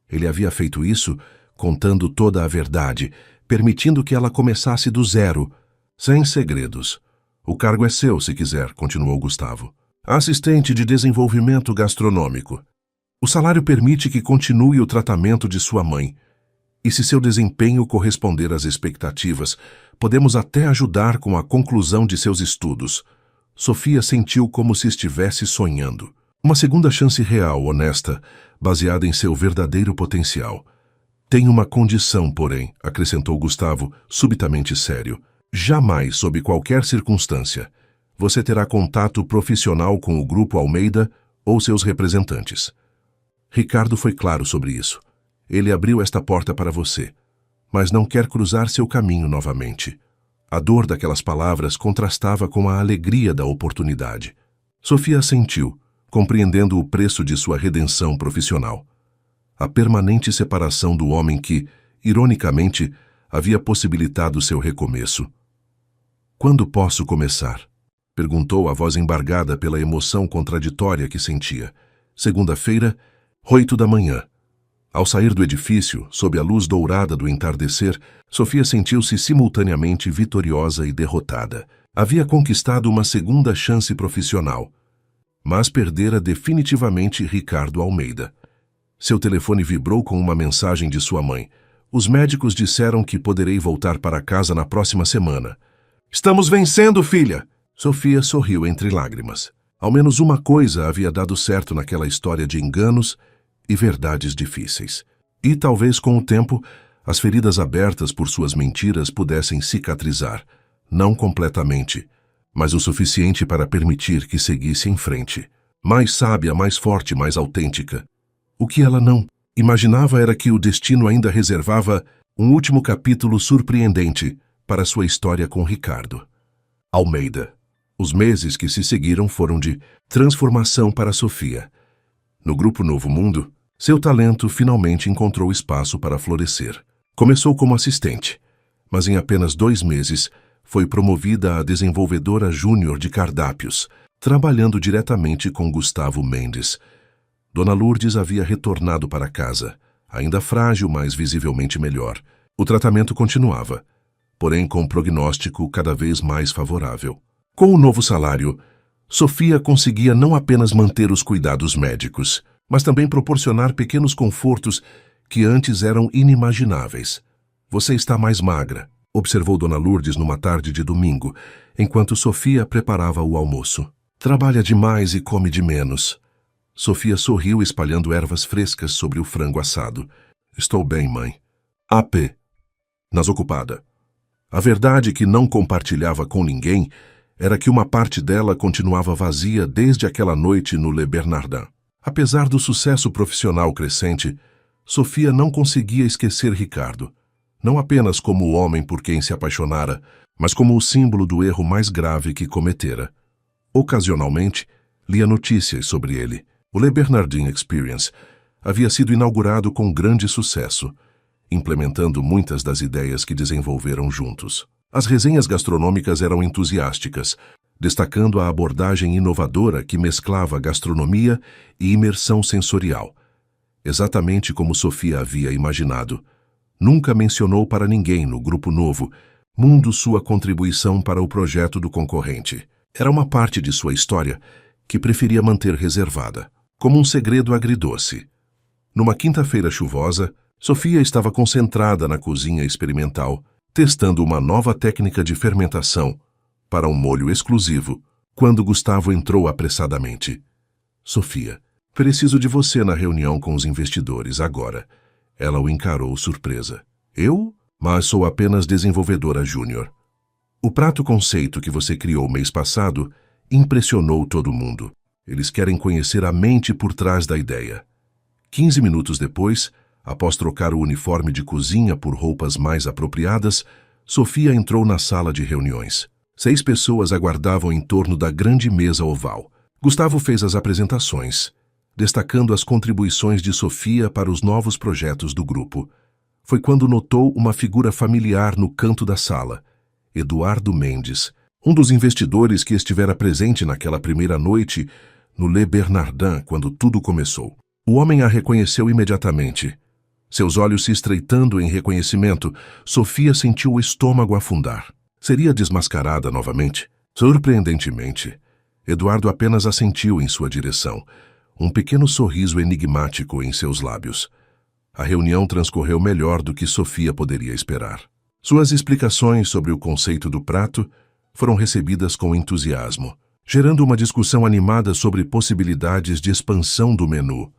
Ele havia feito isso contando toda a verdade, permitindo que ela começasse do zero, sem segredos. O cargo é seu, se quiser, continuou Gustavo. Assistente de desenvolvimento gastronômico. O salário permite que continue o tratamento de sua mãe. E se seu desempenho corresponder às expectativas, podemos até ajudar com a conclusão de seus estudos. Sofia sentiu como se estivesse sonhando. Uma segunda chance real, honesta, baseada em seu verdadeiro potencial. Tem uma condição, porém, acrescentou Gustavo, subitamente sério. Jamais, sob qualquer circunstância, você terá contato profissional com o Grupo Almeida ou seus representantes. Ricardo foi claro sobre isso. Ele abriu esta porta para você, mas não quer cruzar seu caminho novamente. A dor daquelas palavras contrastava com a alegria da oportunidade. Sofia assentiu, compreendendo o preço de sua redenção profissional. A permanente separação do homem que, ironicamente, havia possibilitado seu recomeço. "Quando posso começar?" perguntou a voz embargada pela emoção contraditória que sentia. Segunda-feira, 8 da manhã. Ao sair do edifício, sob a luz dourada do entardecer, Sofia sentiu-se simultaneamente vitoriosa e derrotada. Havia conquistado uma segunda chance profissional, mas perdera definitivamente Ricardo Almeida. Seu telefone vibrou com uma mensagem de sua mãe. "Os médicos disseram que poderei voltar para casa na próxima semana." "Estamos vencendo, filha!" Sofia sorriu entre lágrimas. Ao menos uma coisa havia dado certo naquela história de enganos e verdades difíceis. E talvez com o tempo, as feridas abertas por suas mentiras pudessem cicatrizar, não completamente, mas o suficiente para permitir que seguisse em frente. Mais sábia, mais forte, mais autêntica. O que ela não imaginava era que o destino ainda reservava um último capítulo surpreendente para sua história com Ricardo Almeida. Os meses que se seguiram foram de transformação para Sofia. No grupo Novo Mundo, seu talento finalmente encontrou espaço para florescer. Começou como assistente, mas em apenas 2 meses foi promovida a desenvolvedora júnior de cardápios, trabalhando diretamente com Gustavo Mendes. Dona Lourdes havia retornado para casa, ainda frágil, mas visivelmente melhor. O tratamento continuava, porém com um prognóstico cada vez mais favorável. Com o novo salário, Sofia conseguia não apenas manter os cuidados médicos, mas também proporcionar pequenos confortos que antes eram inimagináveis. "Você está mais magra", observou Dona Lourdes numa tarde de domingo, enquanto Sofia preparava o almoço. "Trabalha demais e come de menos." Sofia sorriu espalhando ervas frescas sobre o frango assado. "Estou bem, mãe." AP. Nas ocupada. A verdade que não compartilhava com ninguém era que uma parte dela continuava vazia desde aquela noite no Le Bernardin. Apesar do sucesso profissional crescente, Sofia não conseguia esquecer Ricardo, não apenas como o homem por quem se apaixonara, mas como o símbolo do erro mais grave que cometera. Ocasionalmente, lia notícias sobre ele. O Le Bernardin Experience havia sido inaugurado com grande sucesso, implementando muitas das ideias que desenvolveram juntos. As resenhas gastronômicas eram entusiásticas, destacando a abordagem inovadora que mesclava gastronomia e imersão sensorial. Exatamente como Sofia havia imaginado. Nunca mencionou para ninguém no Grupo Novo Mundo sua contribuição para o projeto do concorrente. Era uma parte de sua história que preferia manter reservada, como um segredo agridoce. Numa quinta-feira chuvosa, Sofia estava concentrada na cozinha experimental, testando uma nova técnica de fermentação para um molho exclusivo, quando Gustavo entrou apressadamente. "Sofia, preciso de você na reunião com os investidores agora." Ela o encarou surpresa. "Eu? Mas sou apenas desenvolvedora júnior." "O prato conceito que você criou mês passado impressionou todo mundo. Eles querem conhecer a mente por trás da ideia." 15 minutos depois, após trocar o uniforme de cozinha por roupas mais apropriadas, Sofia entrou na sala de reuniões. 6 pessoas aguardavam em torno da grande mesa oval. Gustavo fez as apresentações, destacando as contribuições de Sofia para os novos projetos do grupo. Foi quando notou uma figura familiar no canto da sala, Eduardo Mendes, um dos investidores que estivera presente naquela primeira noite no Le Bernardin quando tudo começou. O homem a reconheceu imediatamente. Seus olhos se estreitando em reconhecimento, Sofia sentiu o estômago afundar. Seria desmascarada novamente? Surpreendentemente, Eduardo apenas assentiu em sua direção, um pequeno sorriso enigmático em seus lábios. A reunião transcorreu melhor do que Sofia poderia esperar. Suas explicações sobre o conceito do prato foram recebidas com entusiasmo, gerando uma discussão animada sobre possibilidades de expansão do menu.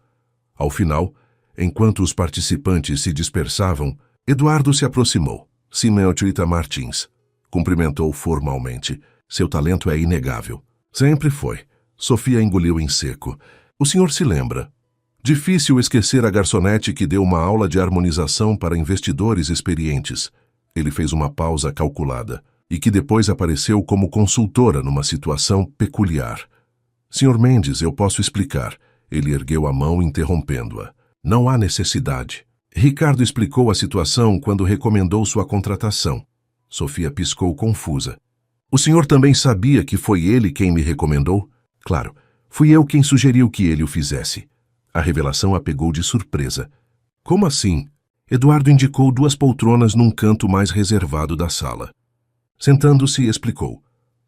Ao final, enquanto os participantes se dispersavam, Eduardo se aproximou. Simeotrita Martins. Cumprimentou formalmente. Seu talento é inegável. Sempre foi. Sofia engoliu em seco. O senhor se lembra? Difícil esquecer a garçonete que deu uma aula de harmonização para investidores experientes. Ele fez uma pausa calculada e que depois apareceu como consultora numa situação peculiar. Sr. Mendes, eu posso explicar. Ele ergueu a mão interrompendo-a. Não há necessidade. Ricardo explicou a situação quando recomendou sua contratação. Sofia piscou confusa. O senhor também sabia que foi ele quem me recomendou? Claro, fui eu quem sugeriu que ele o fizesse. A revelação a pegou de surpresa. Como assim? Eduardo indicou 2 poltronas num canto mais reservado da sala. Sentando-se, explicou.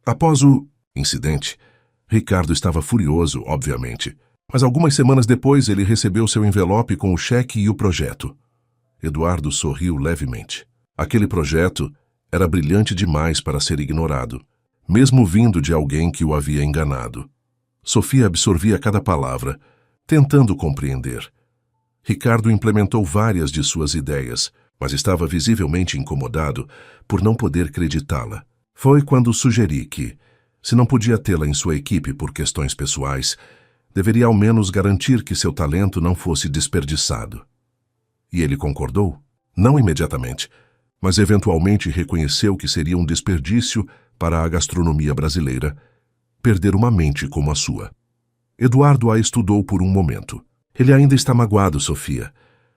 Após o incidente, Ricardo estava furioso, obviamente. Mas algumas semanas depois ele recebeu seu envelope com o cheque e o projeto. Eduardo sorriu levemente. Aquele projeto era brilhante demais para ser ignorado, mesmo vindo de alguém que o havia enganado. Sofia absorvia cada palavra, tentando compreender. Ricardo implementou várias de suas ideias, mas estava visivelmente incomodado por não poder acreditá-la. Foi quando sugeri que, se não podia tê-la em sua equipe por questões pessoais, deveria ao menos garantir que seu talento não fosse desperdiçado. E ele concordou? Não imediatamente, mas eventualmente reconheceu que seria um desperdício para a gastronomia brasileira perder uma mente como a sua. Eduardo a estudou por um momento. Ele ainda está magoado, Sofia.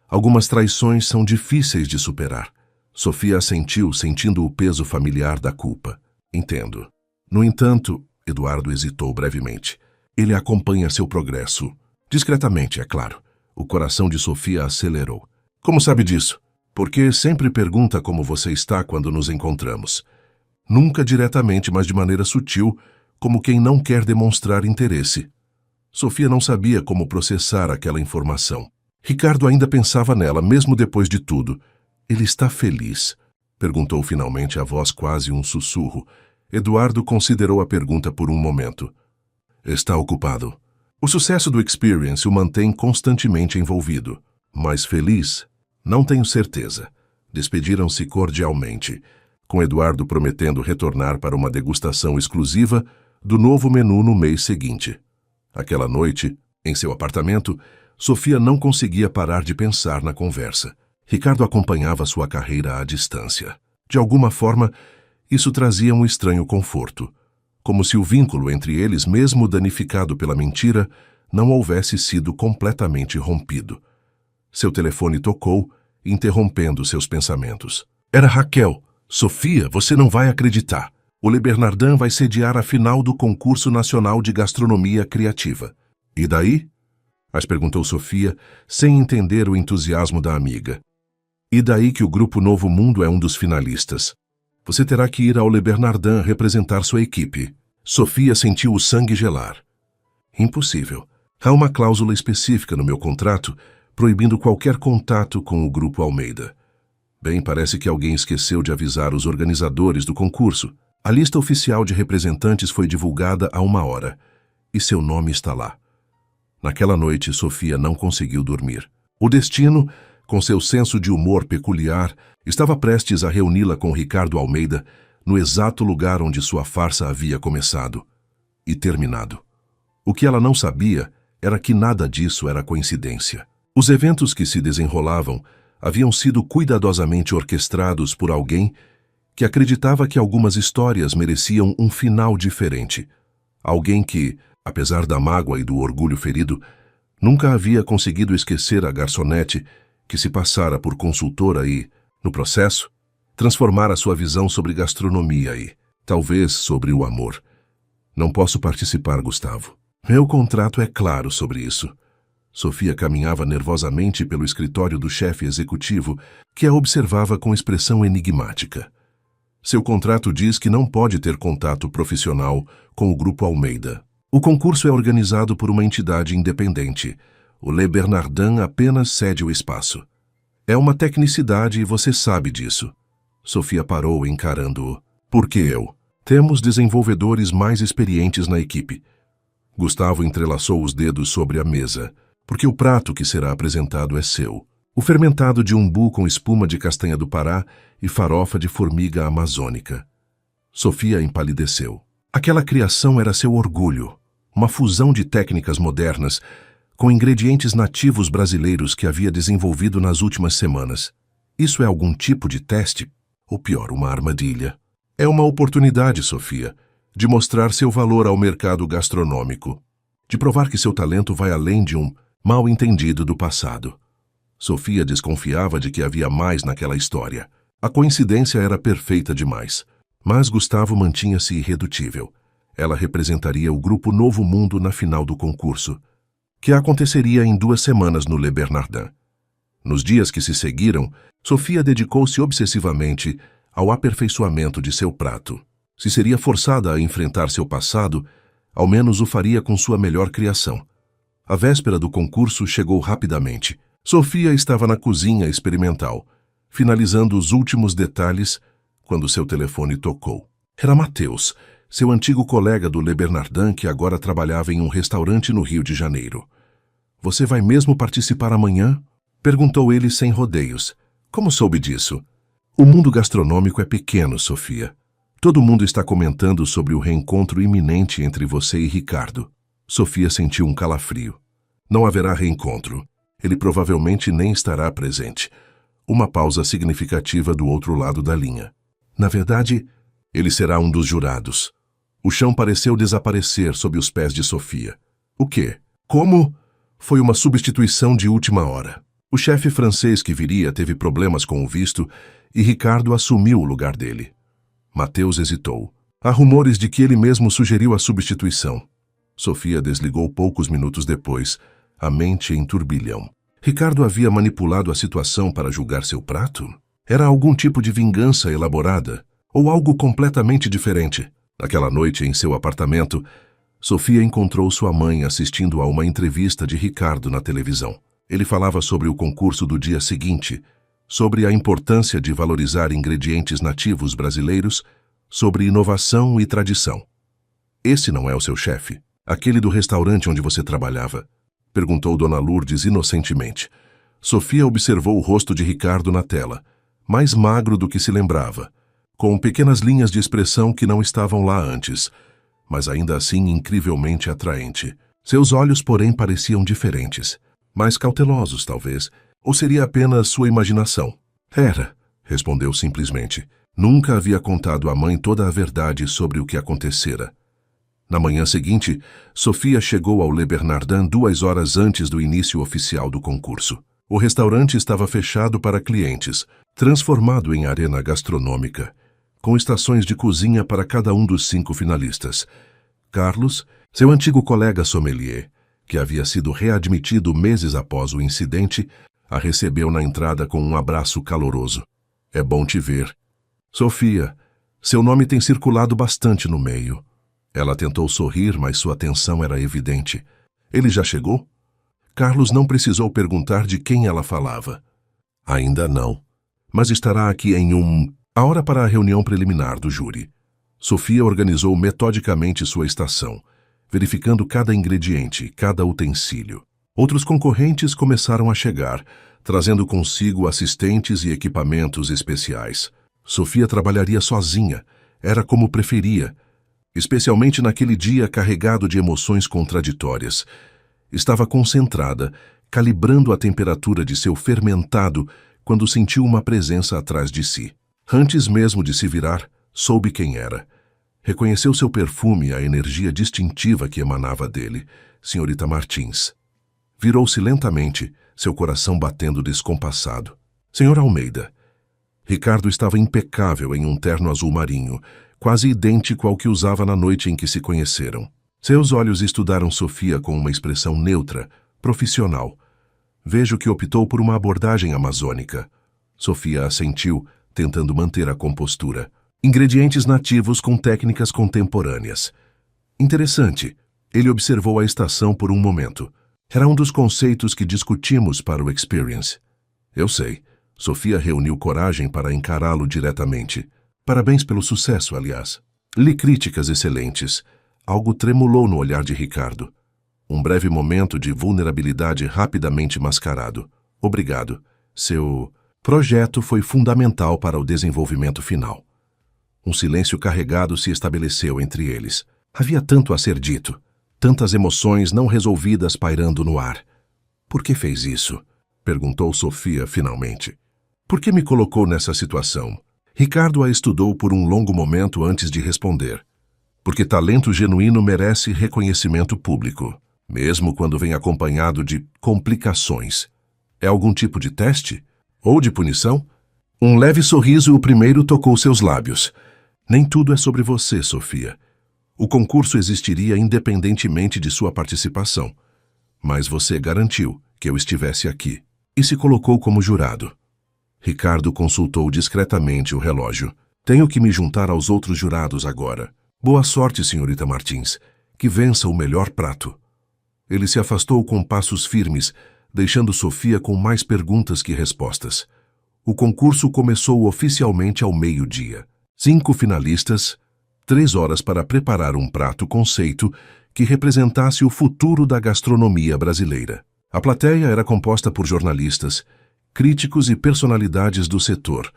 Algumas traições são difíceis de superar. Sofia assentiu, sentindo o peso familiar da culpa. Entendo. No entanto, Eduardo hesitou brevemente. Ele acompanha seu progresso. Discretamente, é claro. O coração de Sofia acelerou. Como sabe disso? Porque sempre pergunta como você está quando nos encontramos. Nunca diretamente, mas de maneira sutil, como quem não quer demonstrar interesse. Sofia não sabia como processar aquela informação. Ricardo ainda pensava nela, mesmo depois de tudo. Ele está feliz? Perguntou finalmente a voz quase um sussurro. Eduardo considerou a pergunta por um momento. Está ocupado. O sucesso do Experience o mantém constantemente envolvido. Mas feliz? Não tenho certeza. Despediram-se cordialmente, com Eduardo prometendo retornar para uma degustação exclusiva do novo menu no mês seguinte. Aquela noite, em seu apartamento, Sofia não conseguia parar de pensar na conversa. Ricardo acompanhava sua carreira à distância. De alguma forma, isso trazia um estranho conforto, como se o vínculo entre eles, mesmo danificado pela mentira, não houvesse sido completamente rompido. Seu telefone tocou, interrompendo seus pensamentos. Era Raquel. Sofia, você não vai acreditar. O Le Bernardin vai sediar a final do Concurso Nacional de Gastronomia Criativa. E daí? As perguntou Sofia, sem entender o entusiasmo da amiga. E daí que o Grupo Novo Mundo é um dos finalistas. Você terá que ir ao Le Bernardin representar sua equipe. Sofia sentiu o sangue gelar. Impossível. Há uma cláusula específica no meu contrato proibindo qualquer contato com o Grupo Almeida. Bem, parece que alguém esqueceu de avisar os organizadores do concurso. A lista oficial de representantes foi divulgada há 1 hora, e seu nome está lá. Naquela noite, Sofia não conseguiu dormir. O destino, com seu senso de humor peculiar, estava prestes a reuni-la com Ricardo Almeida no exato lugar onde sua farsa havia começado e terminado. O que ela não sabia era que nada disso era coincidência. Os eventos que se desenrolavam haviam sido cuidadosamente orquestrados por alguém que acreditava que algumas histórias mereciam um final diferente. Alguém que, apesar da mágoa e do orgulho ferido, nunca havia conseguido esquecer a garçonete que se passara por consultora e, no processo, transformara sua visão sobre gastronomia e, talvez, sobre o amor. Não posso participar, Gustavo. Meu contrato é claro sobre isso. Sofia caminhava nervosamente pelo escritório do chefe executivo, que a observava com expressão enigmática. Seu contrato diz que não pode ter contato profissional com o Grupo Almeida. O concurso é organizado por uma entidade independente. O Le Bernardin apenas cede o espaço. É uma tecnicidade e você sabe disso. Sofia parou encarando-o. Por que eu? Temos desenvolvedores mais experientes na equipe. Gustavo entrelaçou os dedos sobre a mesa. Porque o prato que será apresentado é seu. O fermentado de umbu com espuma de castanha do Pará e farofa de formiga amazônica. Sofia empalideceu. Aquela criação era seu orgulho, uma fusão de técnicas modernas com ingredientes nativos brasileiros que havia desenvolvido nas últimas semanas. Isso é algum tipo de teste? Ou pior, uma armadilha? É uma oportunidade, Sofia, de mostrar seu valor ao mercado gastronômico, de provar que seu talento vai além de um mal-entendido do passado. Sofia desconfiava de que havia mais naquela história. A coincidência era perfeita demais. Mas Gustavo mantinha-se irredutível. Ela representaria o grupo Novo Mundo na final do concurso, que aconteceria em 2 semanas no Le Bernardin. Nos dias que se seguiram, Sofia dedicou-se obsessivamente ao aperfeiçoamento de seu prato. Se seria forçada a enfrentar seu passado, ao menos o faria com sua melhor criação. A véspera do concurso chegou rapidamente. Sofia estava na cozinha experimental, finalizando os últimos detalhes, quando seu telefone tocou. Era Matheus, seu antigo colega do Le Bernardin, que agora trabalhava em um restaurante no Rio de Janeiro. "Você vai mesmo participar amanhã?" perguntou ele sem rodeios. "Como soube disso?" "O mundo gastronômico é pequeno, Sofia. Todo mundo está comentando sobre o reencontro iminente entre você e Ricardo." Sofia sentiu um calafrio. "Não haverá reencontro. Ele provavelmente nem estará presente." Uma pausa significativa do outro lado da linha. "Na verdade, ele será um dos jurados." O chão pareceu desaparecer sob os pés de Sofia. "O quê? Como?" "Foi uma substituição de última hora. O chefe francês que viria teve problemas com o visto e Ricardo assumiu o lugar dele." Matheus hesitou. "Há rumores de que ele mesmo sugeriu a substituição." Sofia desligou poucos minutos depois, a mente em turbilhão. Ricardo havia manipulado a situação para julgar seu prato? Era algum tipo de vingança elaborada? Ou algo completamente diferente? Naquela noite, em seu apartamento, Sofia encontrou sua mãe assistindo a uma entrevista de Ricardo na televisão. Ele falava sobre o concurso do dia seguinte, sobre a importância de valorizar ingredientes nativos brasileiros, sobre inovação e tradição. "Esse não é o seu chefe? Aquele do restaurante onde você trabalhava?" perguntou Dona Lourdes inocentemente. Sofia observou o rosto de Ricardo na tela, mais magro do que se lembrava, com pequenas linhas de expressão que não estavam lá antes, mas ainda assim incrivelmente atraente. Seus olhos, porém, pareciam diferentes, mais cautelosos, talvez, ou seria apenas sua imaginação? "Era", respondeu simplesmente. Nunca havia contado à mãe toda a verdade sobre o que acontecera. Na manhã seguinte, Sofia chegou ao Le Bernardin 2 horas antes do início oficial do concurso. O restaurante estava fechado para clientes, transformado em arena gastronômica, com estações de cozinha para cada um dos 5 finalistas. Carlos, seu antigo colega sommelier, que havia sido readmitido meses após o incidente, a recebeu na entrada com um abraço caloroso. "É bom te ver." "Sofia, seu nome tem circulado bastante no meio." Ela tentou sorrir, mas sua tensão era evidente. "Ele já chegou?" Carlos não precisou perguntar de quem ela falava. "Ainda não. Mas estará aqui em a hora para a reunião preliminar do júri." Sofia organizou metodicamente sua estação, verificando cada ingrediente, cada utensílio. Outros concorrentes começaram a chegar, trazendo consigo assistentes e equipamentos especiais. Sofia trabalharia sozinha, era como preferia, especialmente naquele dia carregado de emoções contraditórias. Estava concentrada, calibrando a temperatura de seu fermentado, quando sentiu uma presença atrás de si. Antes mesmo de se virar, soube quem era. Reconheceu seu perfume e a energia distintiva que emanava dele, Senhorita Martins. Virou-se lentamente, seu coração batendo descompassado. "Senhor Almeida." Ricardo estava impecável em um terno azul marinho, quase idêntico ao que usava na noite em que se conheceram. Seus olhos estudaram Sofia com uma expressão neutra, profissional. "Vejo que optou por uma abordagem amazônica." Sofia assentiu, tentando manter a compostura. "Ingredientes nativos com técnicas contemporâneas." "Interessante." Ele observou a estação por um momento. "Era um dos conceitos que discutimos para o Experience." "Eu sei." Sofia reuniu coragem para encará-lo diretamente. "Parabéns pelo sucesso, aliás." "Li críticas excelentes." Algo tremulou no olhar de Ricardo. Um breve momento de vulnerabilidade rapidamente mascarado. "Obrigado. Seu projeto foi fundamental para o desenvolvimento final." Um silêncio carregado se estabeleceu entre eles. Havia tanto a ser dito. Tantas emoções não resolvidas pairando no ar. Por que fez isso? Perguntou Sofia finalmente. Por que me colocou nessa situação? Ricardo a estudou por um longo momento antes de responder. Porque talento genuíno merece reconhecimento público, mesmo quando vem acompanhado de complicações. É algum tipo de teste? Ou de punição? Um leve sorriso o primeiro tocou seus lábios. Nem tudo é sobre você, Sofia. O concurso existiria independentemente de sua participação. Mas você garantiu que eu estivesse aqui e se colocou como jurado. Ricardo consultou discretamente o relógio. Tenho que me juntar aos outros jurados agora. Boa sorte, senhorita Martins. Que vença o melhor prato. Ele se afastou com passos firmes, deixando Sofia com mais perguntas que respostas. O concurso começou oficialmente ao meio-dia. 5 finalistas, 3 horas para preparar um prato conceito que representasse o futuro da gastronomia brasileira. A plateia era composta por jornalistas, críticos e personalidades do setor,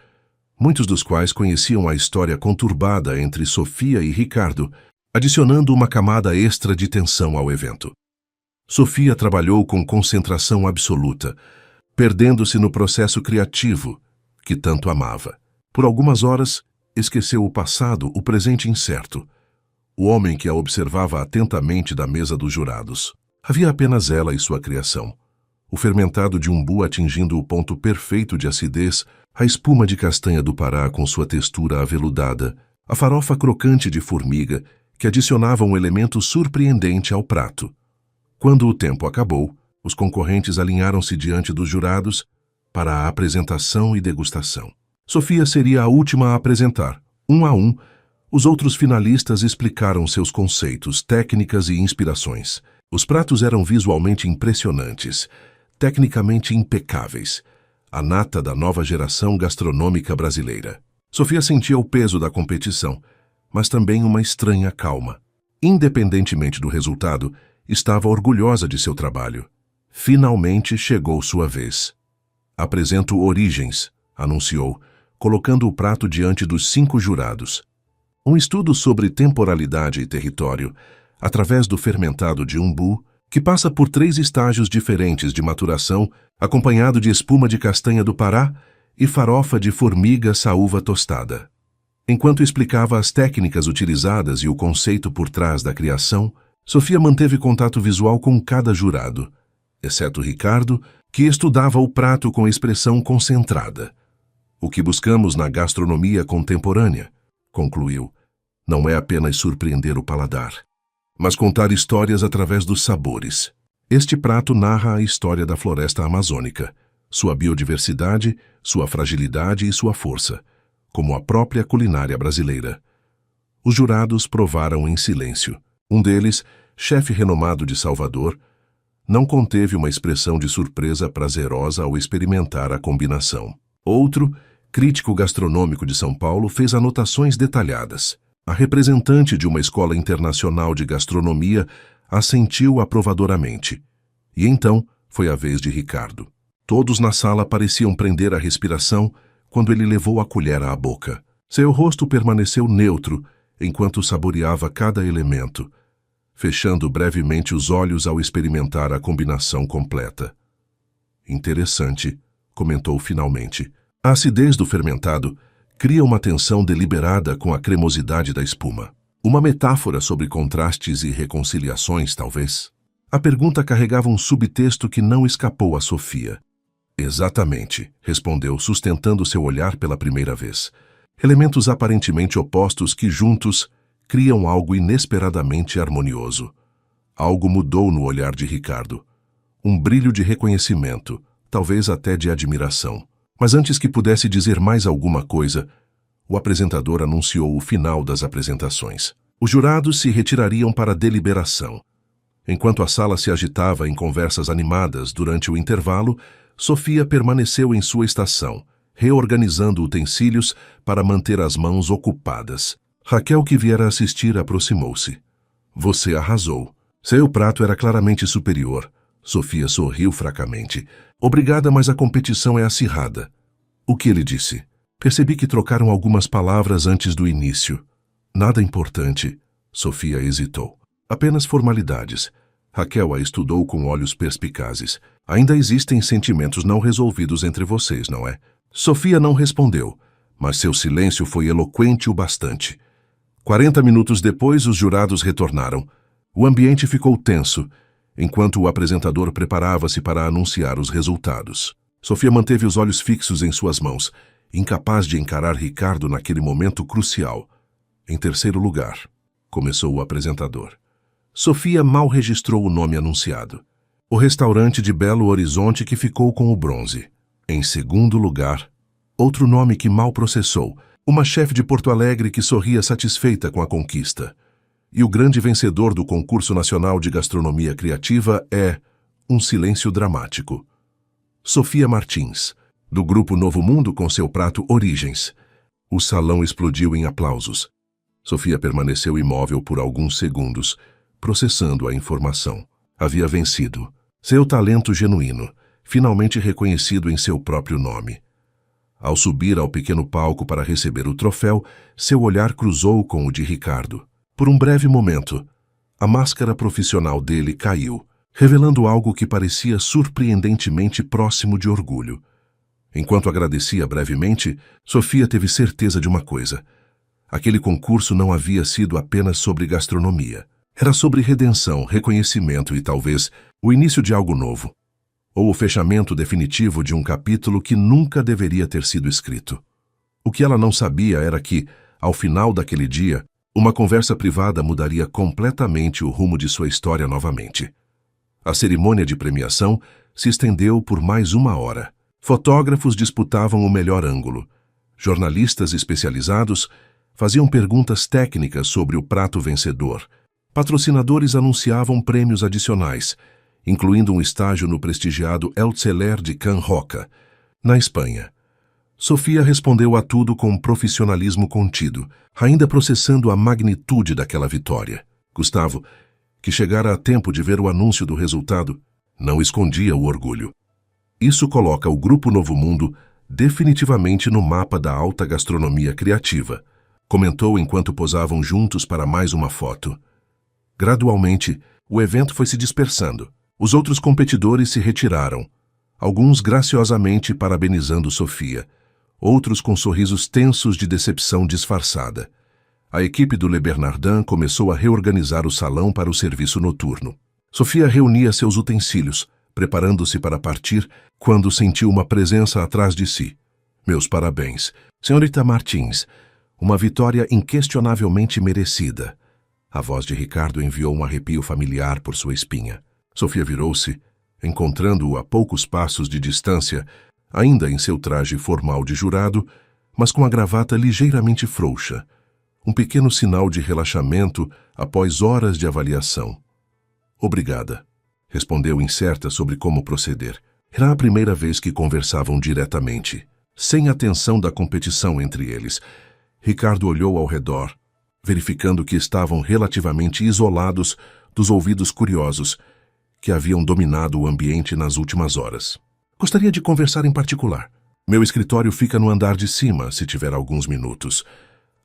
muitos dos quais conheciam a história conturbada entre Sofia e Ricardo, adicionando uma camada extra de tensão ao evento. Sofia trabalhou com concentração absoluta, perdendo-se no processo criativo que tanto amava. Por algumas horas, esqueceu o passado, o presente incerto, o homem que a observava atentamente da mesa dos jurados. Havia apenas ela e sua criação. O fermentado de umbu atingindo o ponto perfeito de acidez, a espuma de castanha do Pará com sua textura aveludada, a farofa crocante de formiga, que adicionava um elemento surpreendente ao prato. Quando o tempo acabou, os concorrentes alinharam-se diante dos jurados para a apresentação e degustação. Sofia seria a última a apresentar. Um a um, os outros finalistas explicaram seus conceitos, técnicas e inspirações. Os pratos eram visualmente impressionantes, tecnicamente impecáveis, a nata da nova geração gastronômica brasileira. Sofia sentia o peso da competição, mas também uma estranha calma. Independentemente do resultado, estava orgulhosa de seu trabalho. Finalmente chegou sua vez. Apresento Origens, anunciou, colocando o prato diante dos 5 jurados. Um estudo sobre temporalidade e território, através do fermentado de umbu, que passa por 3 estágios diferentes de maturação, acompanhado de espuma de castanha do Pará e farofa de formiga saúva tostada. Enquanto explicava as técnicas utilizadas e o conceito por trás da criação, Sofia manteve contato visual com cada jurado, exceto Ricardo, que estudava o prato com expressão concentrada. O que buscamos na gastronomia contemporânea, concluiu, não é apenas surpreender o paladar, mas contar histórias através dos sabores. Este prato narra a história da floresta amazônica, sua biodiversidade, sua fragilidade e sua força, como a própria culinária brasileira. Os jurados provaram em silêncio. Um deles, chefe renomado de Salvador, não conteve uma expressão de surpresa prazerosa ao experimentar a combinação. Outro, crítico gastronômico de São Paulo, fez anotações detalhadas. A representante de uma escola internacional de gastronomia assentiu aprovadoramente. E então foi a vez de Ricardo. Todos na sala pareciam prender a respiração quando ele levou a colher à boca. Seu rosto permaneceu neutro enquanto saboreava cada elemento, fechando brevemente os olhos ao experimentar a combinação completa. Interessante, comentou finalmente. A acidez do fermentado cria uma tensão deliberada com a cremosidade da espuma. Uma metáfora sobre contrastes e reconciliações, talvez? A pergunta carregava um subtexto que não escapou a Sofia. Exatamente, respondeu, sustentando seu olhar pela primeira vez. Elementos aparentemente opostos que, juntos, criam algo inesperadamente harmonioso. Algo mudou no olhar de Ricardo. Um brilho de reconhecimento, talvez até de admiração. Mas antes que pudesse dizer mais alguma coisa, o apresentador anunciou o final das apresentações. Os jurados se retirariam para a deliberação. Enquanto a sala se agitava em conversas animadas durante o intervalo, Sofia permaneceu em sua estação, reorganizando utensílios para manter as mãos ocupadas. Raquel, que viera assistir, aproximou-se. Você arrasou. Seu prato era claramente superior. Sofia sorriu fracamente. Obrigada, mas a competição é acirrada. O que ele disse? Percebi que trocaram algumas palavras antes do início. Nada importante. Sofia hesitou. Apenas formalidades. Raquel a estudou com olhos perspicazes. Ainda existem sentimentos não resolvidos entre vocês, não é? Sofia não respondeu, mas seu silêncio foi eloquente o bastante. 40 minutos depois, os jurados retornaram. O ambiente ficou tenso, enquanto o apresentador preparava-se para anunciar os resultados. Sofia manteve os olhos fixos em suas mãos, incapaz de encarar Ricardo naquele momento crucial. Em terceiro lugar, começou o apresentador. Sofia mal registrou o nome anunciado. O restaurante de Belo Horizonte que ficou com o bronze. Em segundo lugar, outro nome que mal processou, uma chefe de Porto Alegre que sorria satisfeita com a conquista. E o grande vencedor do Concurso Nacional de Gastronomia Criativa é um silêncio dramático. Sofia Martins, do Grupo Novo Mundo com seu prato Origens. O salão explodiu em aplausos. Sofia permaneceu imóvel por alguns segundos, processando a informação. Havia vencido. Seu talento genuíno, finalmente reconhecido em seu próprio nome. Ao subir ao pequeno palco para receber o troféu, seu olhar cruzou com o de Ricardo. Por um breve momento, a máscara profissional dele caiu, revelando algo que parecia surpreendentemente próximo de orgulho. Enquanto agradecia brevemente, Sofia teve certeza de uma coisa. Aquele concurso não havia sido apenas sobre gastronomia. Era sobre redenção, reconhecimento e, talvez, o início de algo novo. Ou o fechamento definitivo de um capítulo que nunca deveria ter sido escrito. O que ela não sabia era que, ao final daquele dia, uma conversa privada mudaria completamente o rumo de sua história novamente. A cerimônia de premiação se estendeu por mais 1 hora. Fotógrafos disputavam o melhor ângulo. Jornalistas especializados faziam perguntas técnicas sobre o prato vencedor. Patrocinadores anunciavam prêmios adicionais, incluindo um estágio no prestigiado El Celler de Can Roca, na Espanha. Sofia respondeu a tudo com profissionalismo contido, ainda processando a magnitude daquela vitória. Gustavo, que chegara a tempo de ver o anúncio do resultado, não escondia o orgulho. Isso coloca o Grupo Novo Mundo definitivamente no mapa da alta gastronomia criativa, comentou enquanto posavam juntos para mais uma foto. Gradualmente, o evento foi se dispersando. Os outros competidores se retiraram, alguns graciosamente parabenizando Sofia, outros com sorrisos tensos de decepção disfarçada. A equipe do Le Bernardin começou a reorganizar o salão para o serviço noturno. Sofia reunia seus utensílios, preparando-se para partir, quando sentiu uma presença atrás de si. Meus parabéns, senhorita Martins. Uma vitória inquestionavelmente merecida. A voz de Ricardo enviou um arrepio familiar por sua espinha. Sofia virou-se, encontrando-o a poucos passos de distância, ainda em seu traje formal de jurado, mas com a gravata ligeiramente frouxa. Um pequeno sinal de relaxamento após horas de avaliação. Obrigada, respondeu incerta sobre como proceder. Era a primeira vez que conversavam diretamente, sem a tensão da competição entre eles. Ricardo olhou ao redor, verificando que estavam relativamente isolados dos ouvidos curiosos que haviam dominado o ambiente nas últimas horas. Gostaria de conversar em particular. Meu escritório fica no andar de cima, se tiver alguns minutos.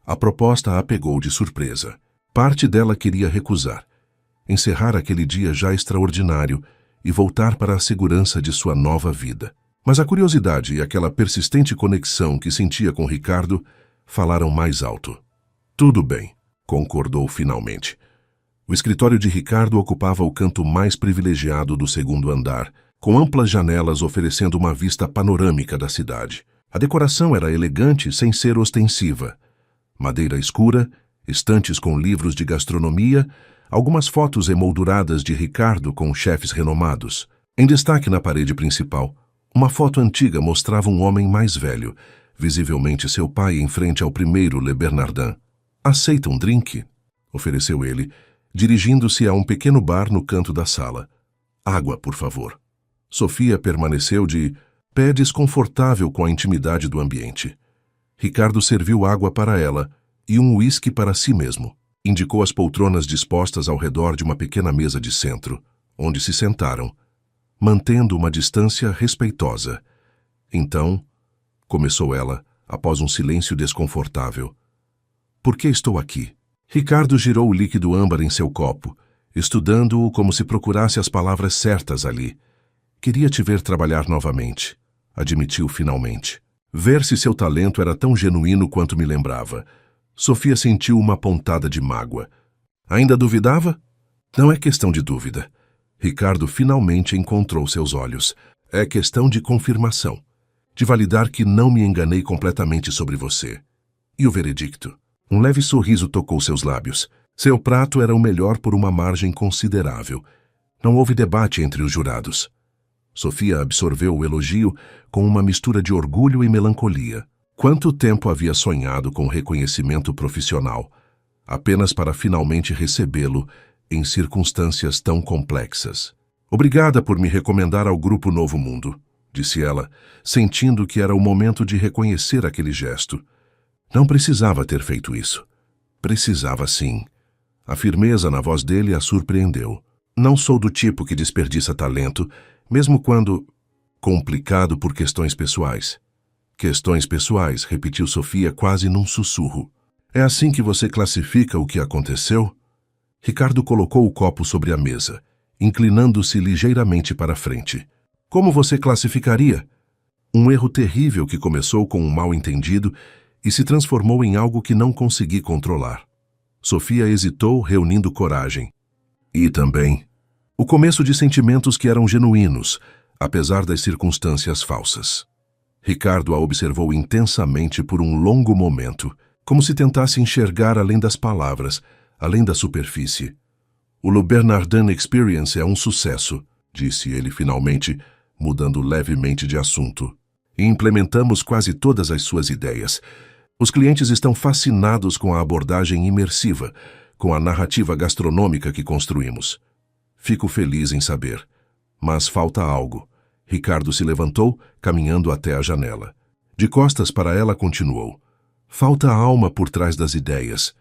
A proposta a pegou de surpresa. Parte dela queria recusar, encerrar aquele dia já extraordinário e voltar para a segurança de sua nova vida. Mas a curiosidade e aquela persistente conexão que sentia com Ricardo falaram mais alto. Tudo bem, concordou finalmente. O escritório de Ricardo ocupava o canto mais privilegiado do segundo andar, com amplas janelas oferecendo uma vista panorâmica da cidade. A decoração era elegante sem ser ostensiva. Madeira escura, estantes com livros de gastronomia, algumas fotos emolduradas de Ricardo com chefes renomados. Em destaque na parede principal, uma foto antiga mostrava um homem mais velho, visivelmente seu pai em frente ao primeiro Le Bernardin. Aceita um drink? Ofereceu ele, dirigindo-se a um pequeno bar no canto da sala. Água, por favor. Sofia permaneceu de pé desconfortável com a intimidade do ambiente. Ricardo serviu água para ela e um uísque para si mesmo. Indicou as poltronas dispostas ao redor de uma pequena mesa de centro, onde se sentaram, mantendo uma distância respeitosa. Então, começou ela, após um silêncio desconfortável. Por que estou aqui? Ricardo girou o líquido âmbar em seu copo, estudando-o como se procurasse as palavras certas ali. Queria te ver trabalhar novamente, admitiu finalmente. Ver se seu talento era tão genuíno quanto me lembrava. Sofia sentiu uma pontada de mágoa. Ainda duvidava? Não é questão de dúvida. Ricardo finalmente encontrou seus olhos. É questão de confirmação. De validar que não me enganei completamente sobre você. E o veredicto? Um leve sorriso tocou seus lábios. Seu prato era o melhor por uma margem considerável. Não houve debate entre os jurados. Sofia absorveu o elogio com uma mistura de orgulho e melancolia. Quanto tempo havia sonhado com reconhecimento profissional, apenas para finalmente recebê-lo em circunstâncias tão complexas. Obrigada por me recomendar ao Grupo Novo Mundo, disse ela, sentindo que era o momento de reconhecer aquele gesto. Não precisava ter feito isso. Precisava sim. A firmeza na voz dele a surpreendeu. Não sou do tipo que desperdiça talento, mesmo quando complicado por questões pessoais. Questões pessoais, repetiu Sofia quase num sussurro. É assim que você classifica o que aconteceu? Ricardo colocou o copo sobre a mesa, inclinando-se ligeiramente para frente. Como você classificaria? Um erro terrível que começou com um mal-entendido e se transformou em algo que não consegui controlar. Sofia hesitou, reunindo coragem. E também o começo de sentimentos que eram genuínos, apesar das circunstâncias falsas. Ricardo a observou intensamente por um longo momento, como se tentasse enxergar além das palavras, além da superfície. O Le Bernardin Experience é um sucesso, disse ele finalmente, mudando levemente de assunto. E implementamos quase todas as suas ideias. Os clientes estão fascinados com a abordagem imersiva, com a narrativa gastronômica que construímos. Fico feliz em saber. Mas falta algo. Ricardo se levantou, caminhando até a janela. De costas para ela, continuou. Falta a alma por trás das ideias.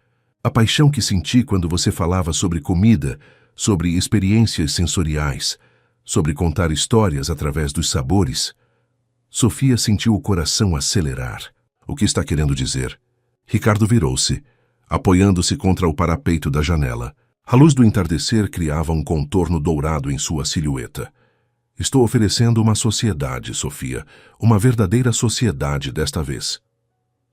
A paixão que senti quando você falava sobre comida, sobre experiências sensoriais, sobre contar histórias através dos sabores. Sofia sentiu o coração acelerar. O que está querendo dizer? Ricardo virou-se, apoiando-se contra o parapeito da janela. A luz do entardecer criava um contorno dourado em sua silhueta. Estou oferecendo uma sociedade, Sofia, uma verdadeira sociedade desta vez.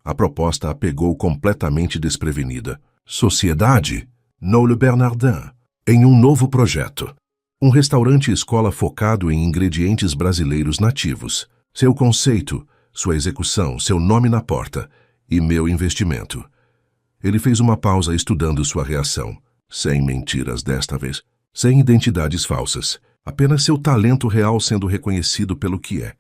A proposta a pegou completamente desprevenida. Sociedade? No Le Bernardin. Em um novo projeto. Um restaurante-escola focado em ingredientes brasileiros nativos. Seu conceito, sua execução, seu nome na porta e meu investimento. Ele fez uma pausa estudando sua reação. Sem mentiras desta vez. Sem identidades falsas. Apenas seu talento real sendo reconhecido pelo que é.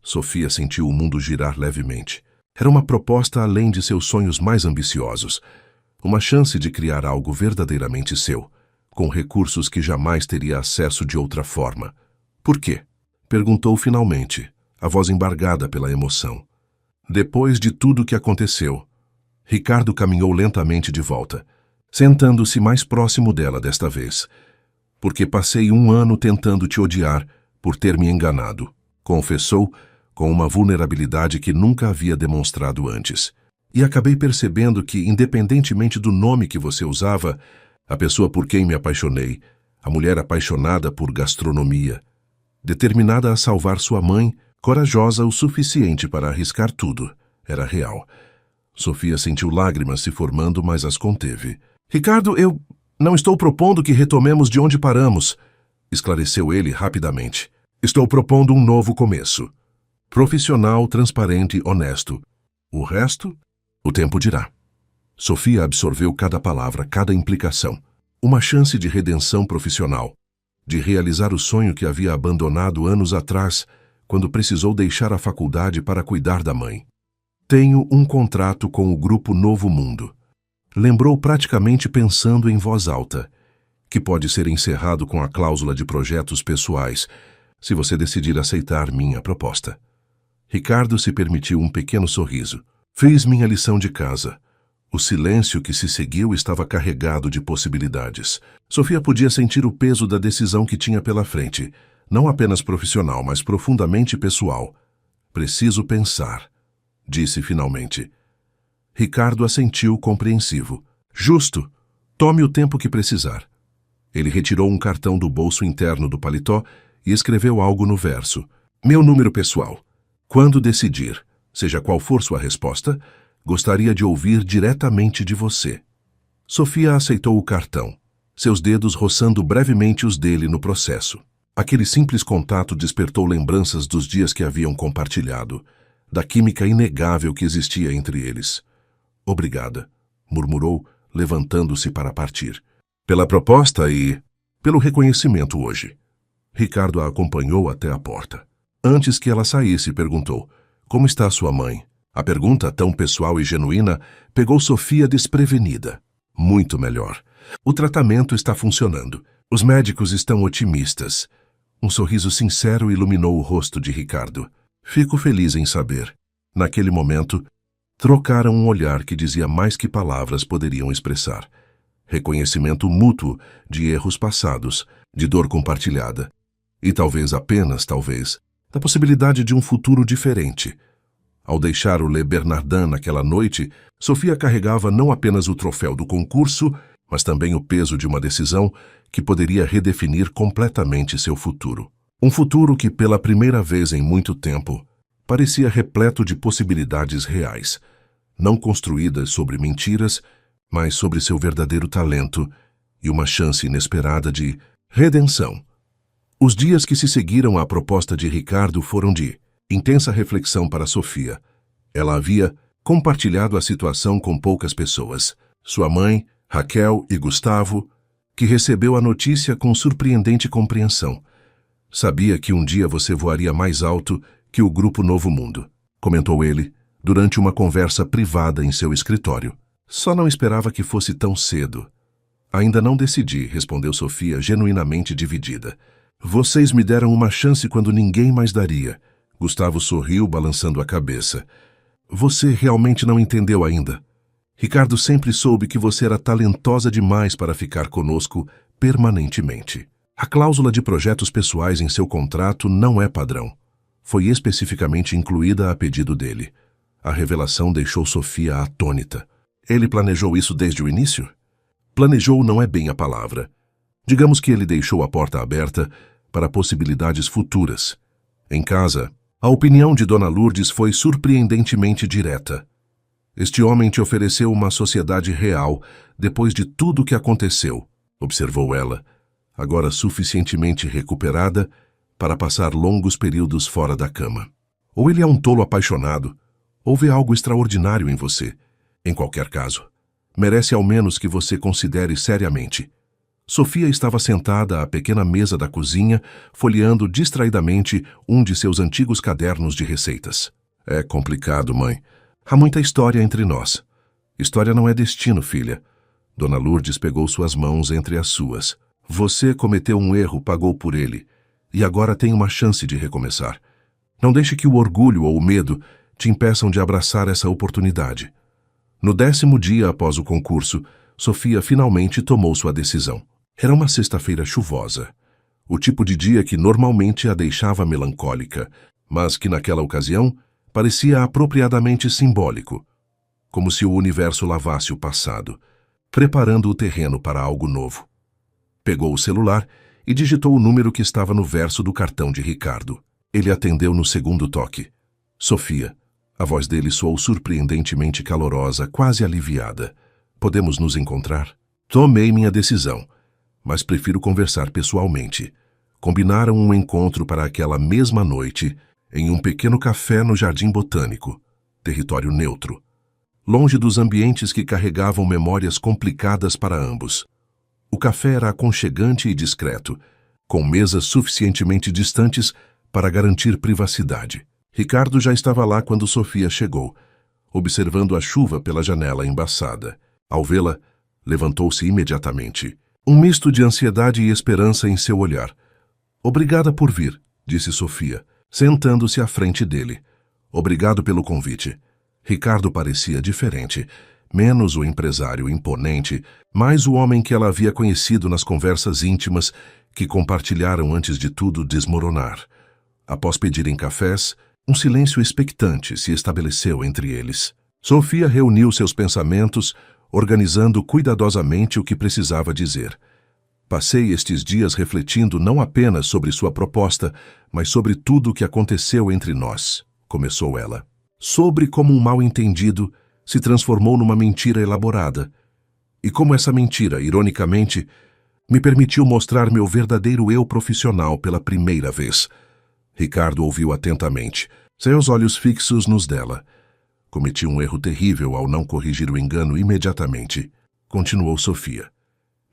Sofia sentiu o mundo girar levemente. Era uma proposta além de seus sonhos mais ambiciosos. Uma chance de criar algo verdadeiramente seu, com recursos que jamais teria acesso de outra forma. Por quê? Perguntou finalmente, a voz embargada pela emoção. Depois de tudo o que aconteceu, Ricardo caminhou lentamente de volta, sentando-se mais próximo dela desta vez. Porque passei 1 ano tentando te odiar por ter me enganado, confessou com uma vulnerabilidade que nunca havia demonstrado antes. E acabei percebendo que, independentemente do nome que você usava, a pessoa por quem me apaixonei, a mulher apaixonada por gastronomia, determinada a salvar sua mãe, corajosa o suficiente para arriscar tudo, era real. Sofia sentiu lágrimas se formando, mas as conteve. Ricardo, eu não estou propondo que retomemos de onde paramos, esclareceu ele rapidamente. Estou propondo um novo começo. Profissional, transparente, honesto. O resto, o tempo dirá. Sofia absorveu cada palavra, cada implicação. Uma chance de redenção profissional, de realizar o sonho que havia abandonado anos atrás, quando precisou deixar a faculdade para cuidar da mãe. Tenho um contrato com o Grupo Novo Mundo. Lembrou praticamente pensando em voz alta, que pode ser encerrado com a cláusula de projetos pessoais, se você decidir aceitar minha proposta. Ricardo se permitiu um pequeno sorriso. Fiz minha lição de casa. O silêncio que se seguiu estava carregado de possibilidades. Sofia podia sentir o peso da decisão que tinha pela frente, não apenas profissional, mas profundamente pessoal. Preciso pensar, disse finalmente. Ricardo assentiu compreensivo. Justo. Tome o tempo que precisar. Ele retirou um cartão do bolso interno do paletó e escreveu algo no verso. Meu número pessoal. Quando decidir, seja qual for sua resposta, gostaria de ouvir diretamente de você. Sofia aceitou o cartão, seus dedos roçando brevemente os dele no processo. Aquele simples contato despertou lembranças dos dias que haviam compartilhado, da química inegável que existia entre eles. Obrigada, murmurou, levantando-se para partir. Pela proposta e pelo reconhecimento hoje. Ricardo a acompanhou até a porta. Antes que ela saísse, perguntou, como está sua mãe? A pergunta, tão pessoal e genuína, pegou Sofia desprevenida. Muito melhor. O tratamento está funcionando. Os médicos estão otimistas. Um sorriso sincero iluminou o rosto de Ricardo. Fico feliz em saber. Naquele momento, trocaram um olhar que dizia mais que palavras poderiam expressar. Reconhecimento mútuo de erros passados, de dor compartilhada. E talvez apenas, talvez, da possibilidade de um futuro diferente. Ao deixar o Le Bernardin naquela noite, Sofia carregava não apenas o troféu do concurso, mas também o peso de uma decisão que poderia redefinir completamente seu futuro. Um futuro que, pela primeira vez em muito tempo, parecia repleto de possibilidades reais, não construídas sobre mentiras, mas sobre seu verdadeiro talento e uma chance inesperada de redenção. Os dias que se seguiram à proposta de Ricardo foram de intensa reflexão para Sofia. Ela havia compartilhado a situação com poucas pessoas. Sua mãe, Raquel e Gustavo, que recebeu a notícia com surpreendente compreensão. Sabia que um dia você voaria mais alto que o Grupo Novo Mundo, comentou ele, durante uma conversa privada em seu escritório. Só não esperava que fosse tão cedo. Ainda não decidi, respondeu Sofia, genuinamente dividida. Vocês me deram uma chance quando ninguém mais daria. Gustavo sorriu, balançando a cabeça. Você realmente não entendeu ainda. Ricardo sempre soube que você era talentosa demais para ficar conosco permanentemente. A cláusula de projetos pessoais em seu contrato não é padrão. Foi especificamente incluída a pedido dele. A revelação deixou Sofia atônita. Ele planejou isso desde o início? Planejou não é bem a palavra. Digamos que ele deixou a porta aberta para possibilidades futuras. Em casa, a opinião de Dona Lourdes foi surpreendentemente direta. Este homem te ofereceu uma sociedade real depois de tudo o que aconteceu, observou ela, agora suficientemente recuperada para passar longos períodos fora da cama. Ou ele é um tolo apaixonado, ou vê algo extraordinário em você. Em qualquer caso, merece ao menos que você considere seriamente. Sofia estava sentada à pequena mesa da cozinha, folheando distraidamente um de seus antigos cadernos de receitas. É complicado, mãe. Há muita história entre nós. História não é destino, filha. Dona Lourdes pegou suas mãos entre as suas. Você cometeu um erro, pagou por ele, e agora tem uma chance de recomeçar. Não deixe que o orgulho ou o medo te impeçam de abraçar essa oportunidade. No 10º dia após o concurso, Sofia finalmente tomou sua decisão. Era uma sexta-feira chuvosa, o tipo de dia que normalmente a deixava melancólica, mas que naquela ocasião parecia apropriadamente simbólico, como se o universo lavasse o passado, preparando o terreno para algo novo. Pegou o celular e digitou o número que estava no verso do cartão de Ricardo. Ele atendeu no segundo toque. Sofia. A voz dele soou surpreendentemente calorosa, quase aliviada. Podemos nos encontrar? Tomei minha decisão, mas prefiro conversar pessoalmente. Combinaram um encontro para aquela mesma noite em um pequeno café no Jardim Botânico, território neutro, longe dos ambientes que carregavam memórias complicadas para ambos. O café era aconchegante e discreto, com mesas suficientemente distantes para garantir privacidade. Ricardo já estava lá quando Sofia chegou, observando a chuva pela janela embaçada. Ao vê-la, levantou-se imediatamente. Um misto de ansiedade e esperança em seu olhar. Obrigada por vir, disse Sofia, sentando-se à frente dele. Obrigado pelo convite. Ricardo parecia diferente, menos o empresário imponente, mais o homem que ela havia conhecido nas conversas íntimas que compartilharam antes de tudo desmoronar. Após pedirem cafés, um silêncio expectante se estabeleceu entre eles. Sofia reuniu seus pensamentos, organizando cuidadosamente o que precisava dizer. Passei estes dias refletindo não apenas sobre sua proposta, mas sobre tudo o que aconteceu entre nós, começou ela. Sobre como um mal-entendido se transformou numa mentira elaborada. E como essa mentira, ironicamente, me permitiu mostrar meu verdadeiro eu profissional pela primeira vez. Ricardo ouviu atentamente, seus olhos fixos nos dela. Cometi um erro terrível ao não corrigir o engano imediatamente, continuou Sofia.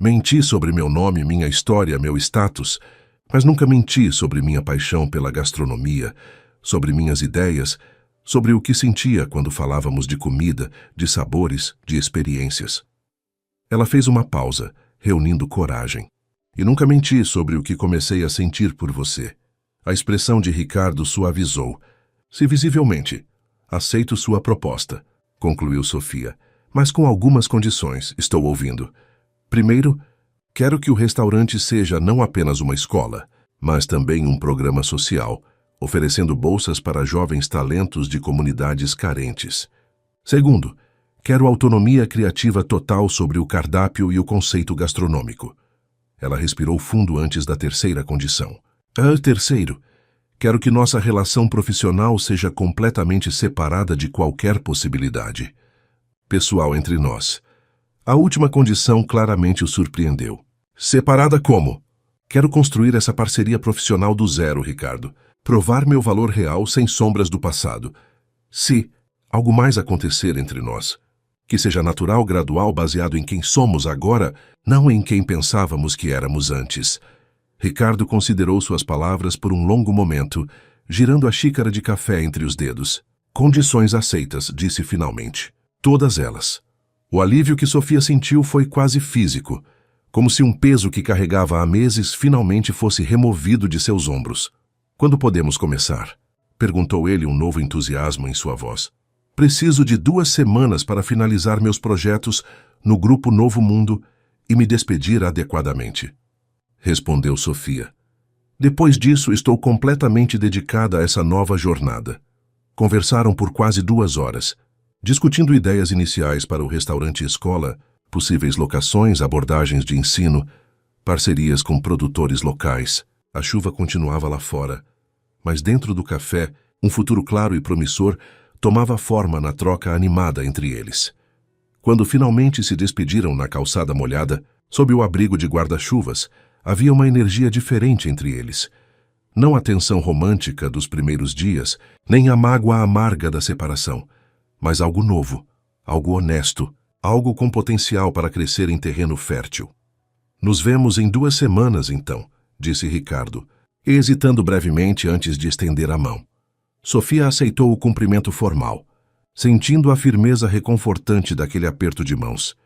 Menti sobre meu nome, minha história, meu status, mas nunca menti sobre minha paixão pela gastronomia, sobre minhas ideias, sobre o que sentia quando falávamos de comida, de sabores, de experiências. Ela fez uma pausa, reunindo coragem. E nunca menti sobre o que comecei a sentir por você. A expressão de Ricardo suavizou. Se visivelmente, aceito sua proposta, concluiu Sofia, mas com algumas condições, estou ouvindo. Primeiro, quero que o restaurante seja não apenas uma escola, mas também um programa social, oferecendo bolsas para jovens talentos de comunidades carentes. Segundo, quero autonomia criativa total sobre o cardápio e o conceito gastronômico. Ela respirou fundo antes da terceira condição. Terceiro, quero que nossa relação profissional seja completamente separada de qualquer possibilidade pessoal entre nós. A última condição claramente o surpreendeu. Separada como? Quero construir essa parceria profissional do zero, Ricardo. Provar meu valor real sem sombras do passado. Se algo mais acontecer entre nós, que seja natural, gradual, baseado em quem somos agora, não em quem pensávamos que éramos antes. Ricardo considerou suas palavras por um longo momento, girando a xícara de café entre os dedos. Condições aceitas, disse finalmente. Todas elas. O alívio que Sofia sentiu foi quase físico, como se um peso que carregava há meses finalmente fosse removido de seus ombros. Quando podemos começar? Perguntou ele, um novo entusiasmo em sua voz. Preciso de 2 semanas para finalizar meus projetos no Grupo Novo Mundo e me despedir adequadamente. Respondeu Sofia. Depois disso, estou completamente dedicada a essa nova jornada. Conversaram por quase 2 horas, discutindo ideias iniciais para o restaurante escola, possíveis locações, abordagens de ensino, parcerias com produtores locais. A chuva continuava lá fora, mas dentro do café, um futuro claro e promissor tomava forma na troca animada entre eles. Quando finalmente se despediram na calçada molhada, sob o abrigo de guarda-chuvas, havia uma energia diferente entre eles. Não a tensão romântica dos primeiros dias, nem a mágoa amarga da separação, mas algo novo, algo honesto, algo com potencial para crescer em terreno fértil. Nos vemos em 2 semanas, então, disse Ricardo, hesitando brevemente antes de estender a mão. Sofia aceitou o cumprimento formal, sentindo a firmeza reconfortante daquele aperto de mãos.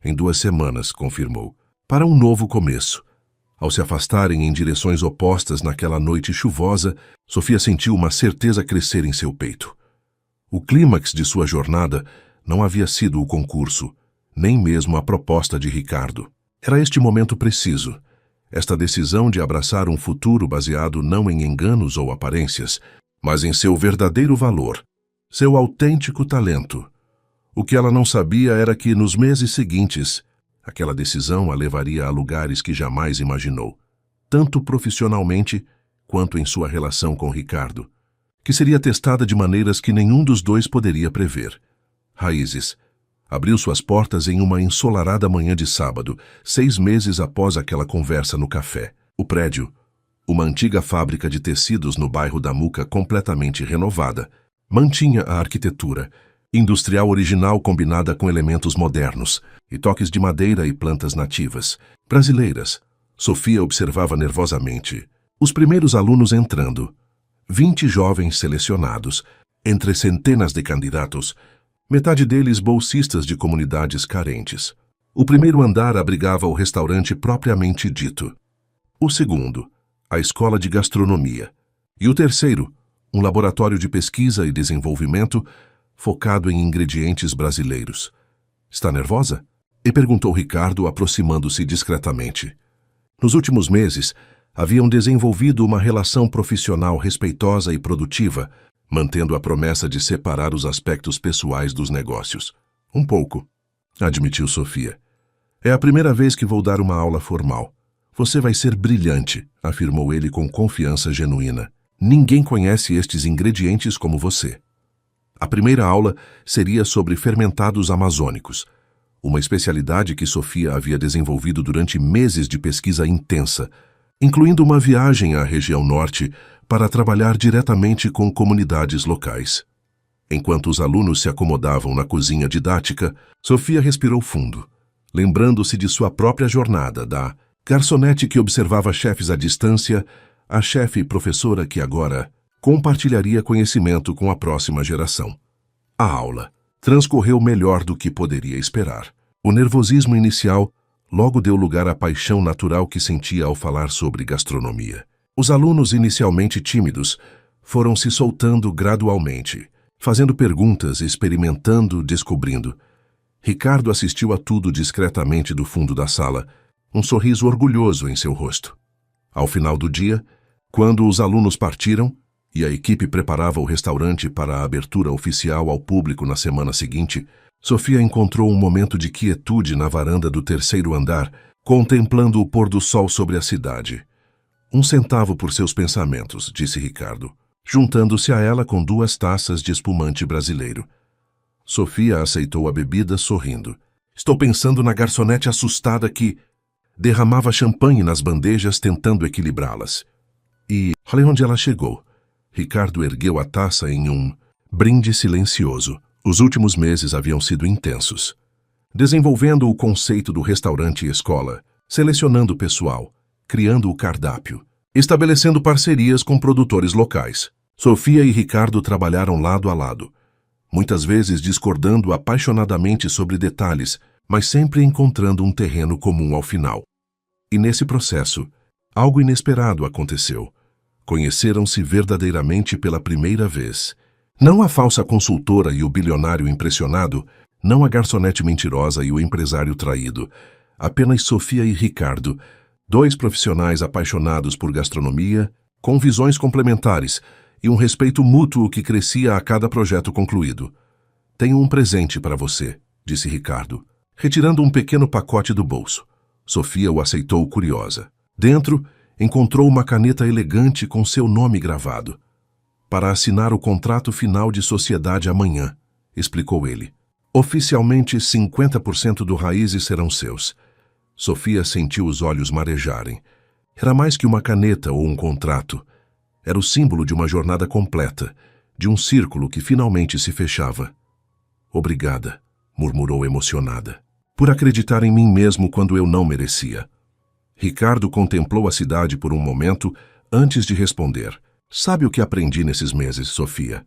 Em 2 semanas, confirmou, para um novo começo. Ao se afastarem em direções opostas naquela noite chuvosa, Sofia sentiu uma certeza crescer em seu peito. O clímax de sua jornada não havia sido o concurso, nem mesmo a proposta de Ricardo. Era este momento preciso, esta decisão de abraçar um futuro baseado não em enganos ou aparências, mas em seu verdadeiro valor, seu autêntico talento. O que ela não sabia era que, nos meses seguintes, aquela decisão a levaria a lugares que jamais imaginou, tanto profissionalmente quanto em sua relação com Ricardo, que seria testada de maneiras que nenhum dos dois poderia prever. Raízes abriu suas portas em uma ensolarada manhã de sábado, 6 meses após aquela conversa no café. O prédio, uma antiga fábrica de tecidos no bairro da Muca completamente renovada, mantinha a arquitetura industrial original combinada com elementos modernos e toques de madeira e plantas nativas, brasileiras. Sofia observava nervosamente os primeiros alunos entrando, 20 jovens selecionados, entre centenas de candidatos, metade deles bolsistas de comunidades carentes. O primeiro andar abrigava o restaurante propriamente dito. O segundo, a escola de gastronomia. E o terceiro, um laboratório de pesquisa e desenvolvimento focado em ingredientes brasileiros. Está nervosa? E perguntou Ricardo, aproximando-se discretamente. Nos últimos meses, haviam desenvolvido uma relação profissional respeitosa e produtiva, mantendo a promessa de separar os aspectos pessoais dos negócios. Um pouco, admitiu Sofia. É a primeira vez que vou dar uma aula formal. Você vai ser brilhante, afirmou ele com confiança genuína. Ninguém conhece estes ingredientes como você. A primeira aula seria sobre fermentados amazônicos, uma especialidade que Sofia havia desenvolvido durante meses de pesquisa intensa, incluindo uma viagem à região norte para trabalhar diretamente com comunidades locais. Enquanto os alunos se acomodavam na cozinha didática, Sofia respirou fundo, lembrando-se de sua própria jornada, da garçonete que observava chefes à distância, a chefe professora que agora compartilharia conhecimento com a próxima geração. A aula transcorreu melhor do que poderia esperar. O nervosismo inicial logo deu lugar à paixão natural que sentia ao falar sobre gastronomia. Os alunos, inicialmente tímidos, foram se soltando gradualmente, fazendo perguntas, experimentando, descobrindo. Ricardo assistiu a tudo discretamente do fundo da sala, um sorriso orgulhoso em seu rosto. Ao final do dia, quando os alunos partiram e a equipe preparava o restaurante para a abertura oficial ao público na semana seguinte, Sofia encontrou um momento de quietude na varanda do terceiro andar, contemplando o pôr do sol sobre a cidade. 1 centavo por seus pensamentos, disse Ricardo, juntando-se a ela com 2 taças de espumante brasileiro. Sofia aceitou a bebida sorrindo. Estou pensando na garçonete assustada que derramava champanhe nas bandejas tentando equilibrá-las. E olha onde ela chegou. Ricardo ergueu a taça em um brinde silencioso. Os últimos meses haviam sido intensos. Desenvolvendo o conceito do restaurante escola, selecionando o pessoal, criando o cardápio, estabelecendo parcerias com produtores locais. Sofia e Ricardo trabalharam lado a lado, muitas vezes discordando apaixonadamente sobre detalhes, mas sempre encontrando um terreno comum ao final. E nesse processo, algo inesperado aconteceu. Conheceram-se verdadeiramente pela primeira vez. Não a falsa consultora e o bilionário impressionado, não a garçonete mentirosa e o empresário traído. Apenas Sofia e Ricardo, 2 profissionais apaixonados por gastronomia, com visões complementares e um respeito mútuo que crescia a cada projeto concluído. Tenho um presente para você, disse Ricardo, retirando um pequeno pacote do bolso. Sofia o aceitou curiosa. Dentro, encontrou uma caneta elegante com seu nome gravado. Para assinar o contrato final de sociedade amanhã, explicou ele. Oficialmente, 50% do Raízes serão seus. Sofia sentiu os olhos marejarem. Era mais que uma caneta ou um contrato. Era o símbolo de uma jornada completa, de um círculo que finalmente se fechava. Obrigada, murmurou emocionada, por acreditar em mim mesmo quando eu não merecia. Ricardo contemplou a cidade por um momento antes de responder. Sabe o que aprendi nesses meses, Sofia?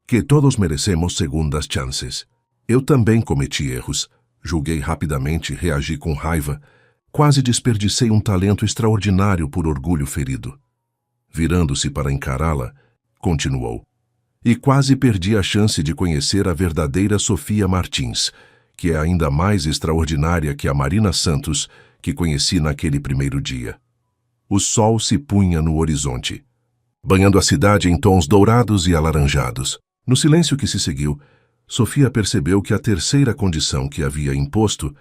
Que todos merecemos segundas chances. Eu também cometi erros. Julguei rapidamente, reagi com raiva. Quase desperdicei um talento extraordinário por orgulho ferido. Virando-se para encará-la, continuou. E quase perdi a chance de conhecer a verdadeira Sofia Martins, que é ainda mais extraordinária que a Marina Santos, que conheci naquele primeiro dia. O sol se punha no horizonte, banhando a cidade em tons dourados e alaranjados. No silêncio que se seguiu, Sofia percebeu que a terceira condição que havia imposto,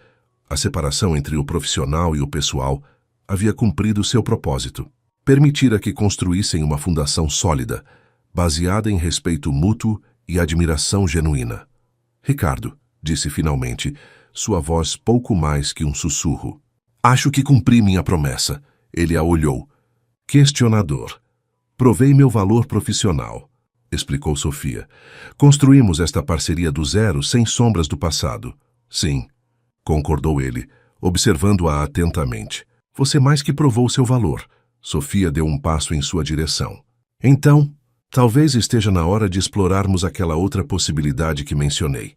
a separação entre o profissional e o pessoal, havia cumprido seu propósito. Permitira que construíssem uma fundação sólida, baseada em respeito mútuo e admiração genuína. Ricardo, disse finalmente, sua voz pouco mais que um sussurro. Acho que cumpri minha promessa. Ele a olhou. Questionador. Provei meu valor profissional, explicou Sofia. Construímos esta parceria do zero sem sombras do passado. Sim, concordou ele, observando-a atentamente. Você mais que provou seu valor. Sofia deu um passo em sua direção. Então, talvez esteja na hora de explorarmos aquela outra possibilidade que mencionei.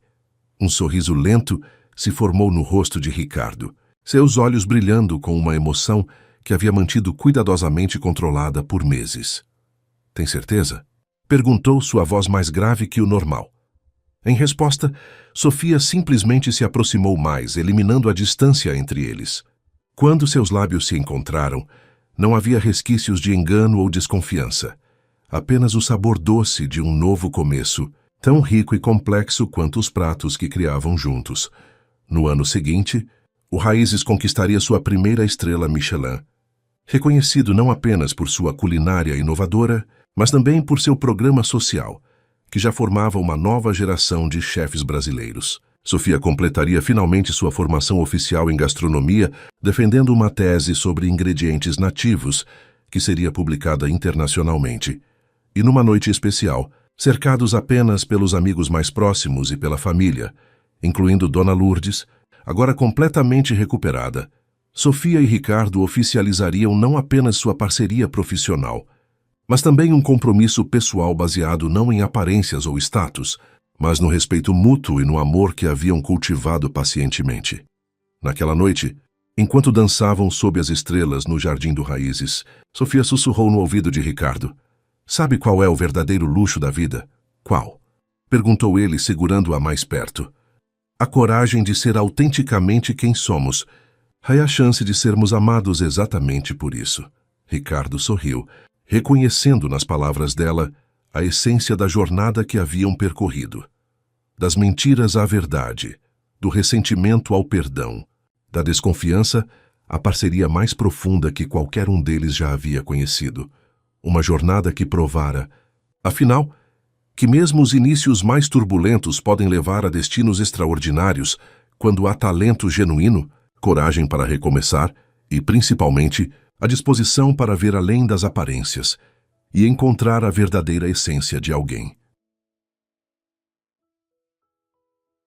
Um sorriso lento se formou no rosto de Ricardo, seus olhos brilhando com uma emoção que havia mantido cuidadosamente controlada por meses. Tem certeza? Perguntou sua voz mais grave que o normal. Em resposta, Sofia simplesmente se aproximou mais, eliminando a distância entre eles. Quando seus lábios se encontraram, não havia resquícios de engano ou desconfiança. Apenas o sabor doce de um novo começo, tão rico e complexo quanto os pratos que criavam juntos. No ano seguinte, o Raízes conquistaria sua primeira estrela Michelin, reconhecido não apenas por sua culinária inovadora, mas também por seu programa social, que já formava uma nova geração de chefes brasileiros. Sofia completaria finalmente sua formação oficial em gastronomia, defendendo uma tese sobre ingredientes nativos, que seria publicada internacionalmente. E numa noite especial, cercados apenas pelos amigos mais próximos e pela família, incluindo Dona Lourdes, agora completamente recuperada, Sofia e Ricardo oficializariam não apenas sua parceria profissional, mas também um compromisso pessoal baseado não em aparências ou status, mas no respeito mútuo e no amor que haviam cultivado pacientemente. Naquela noite, enquanto dançavam sob as estrelas no Jardim do Raízes, Sofia sussurrou no ouvido de Ricardo. "Sabe qual é o verdadeiro luxo da vida?" "Qual?" perguntou ele, segurando-a mais perto. "A coragem de ser autenticamente quem somos. É a chance de sermos amados exatamente por isso." Ricardo sorriu, reconhecendo nas palavras dela a essência da jornada que haviam percorrido. Das mentiras à verdade, do ressentimento ao perdão, da desconfiança à parceria mais profunda que qualquer um deles já havia conhecido. Uma jornada que provara, afinal, que mesmo os inícios mais turbulentos podem levar a destinos extraordinários quando há talento genuíno, coragem para recomeçar e, principalmente, a disposição para ver além das aparências e encontrar a verdadeira essência de alguém.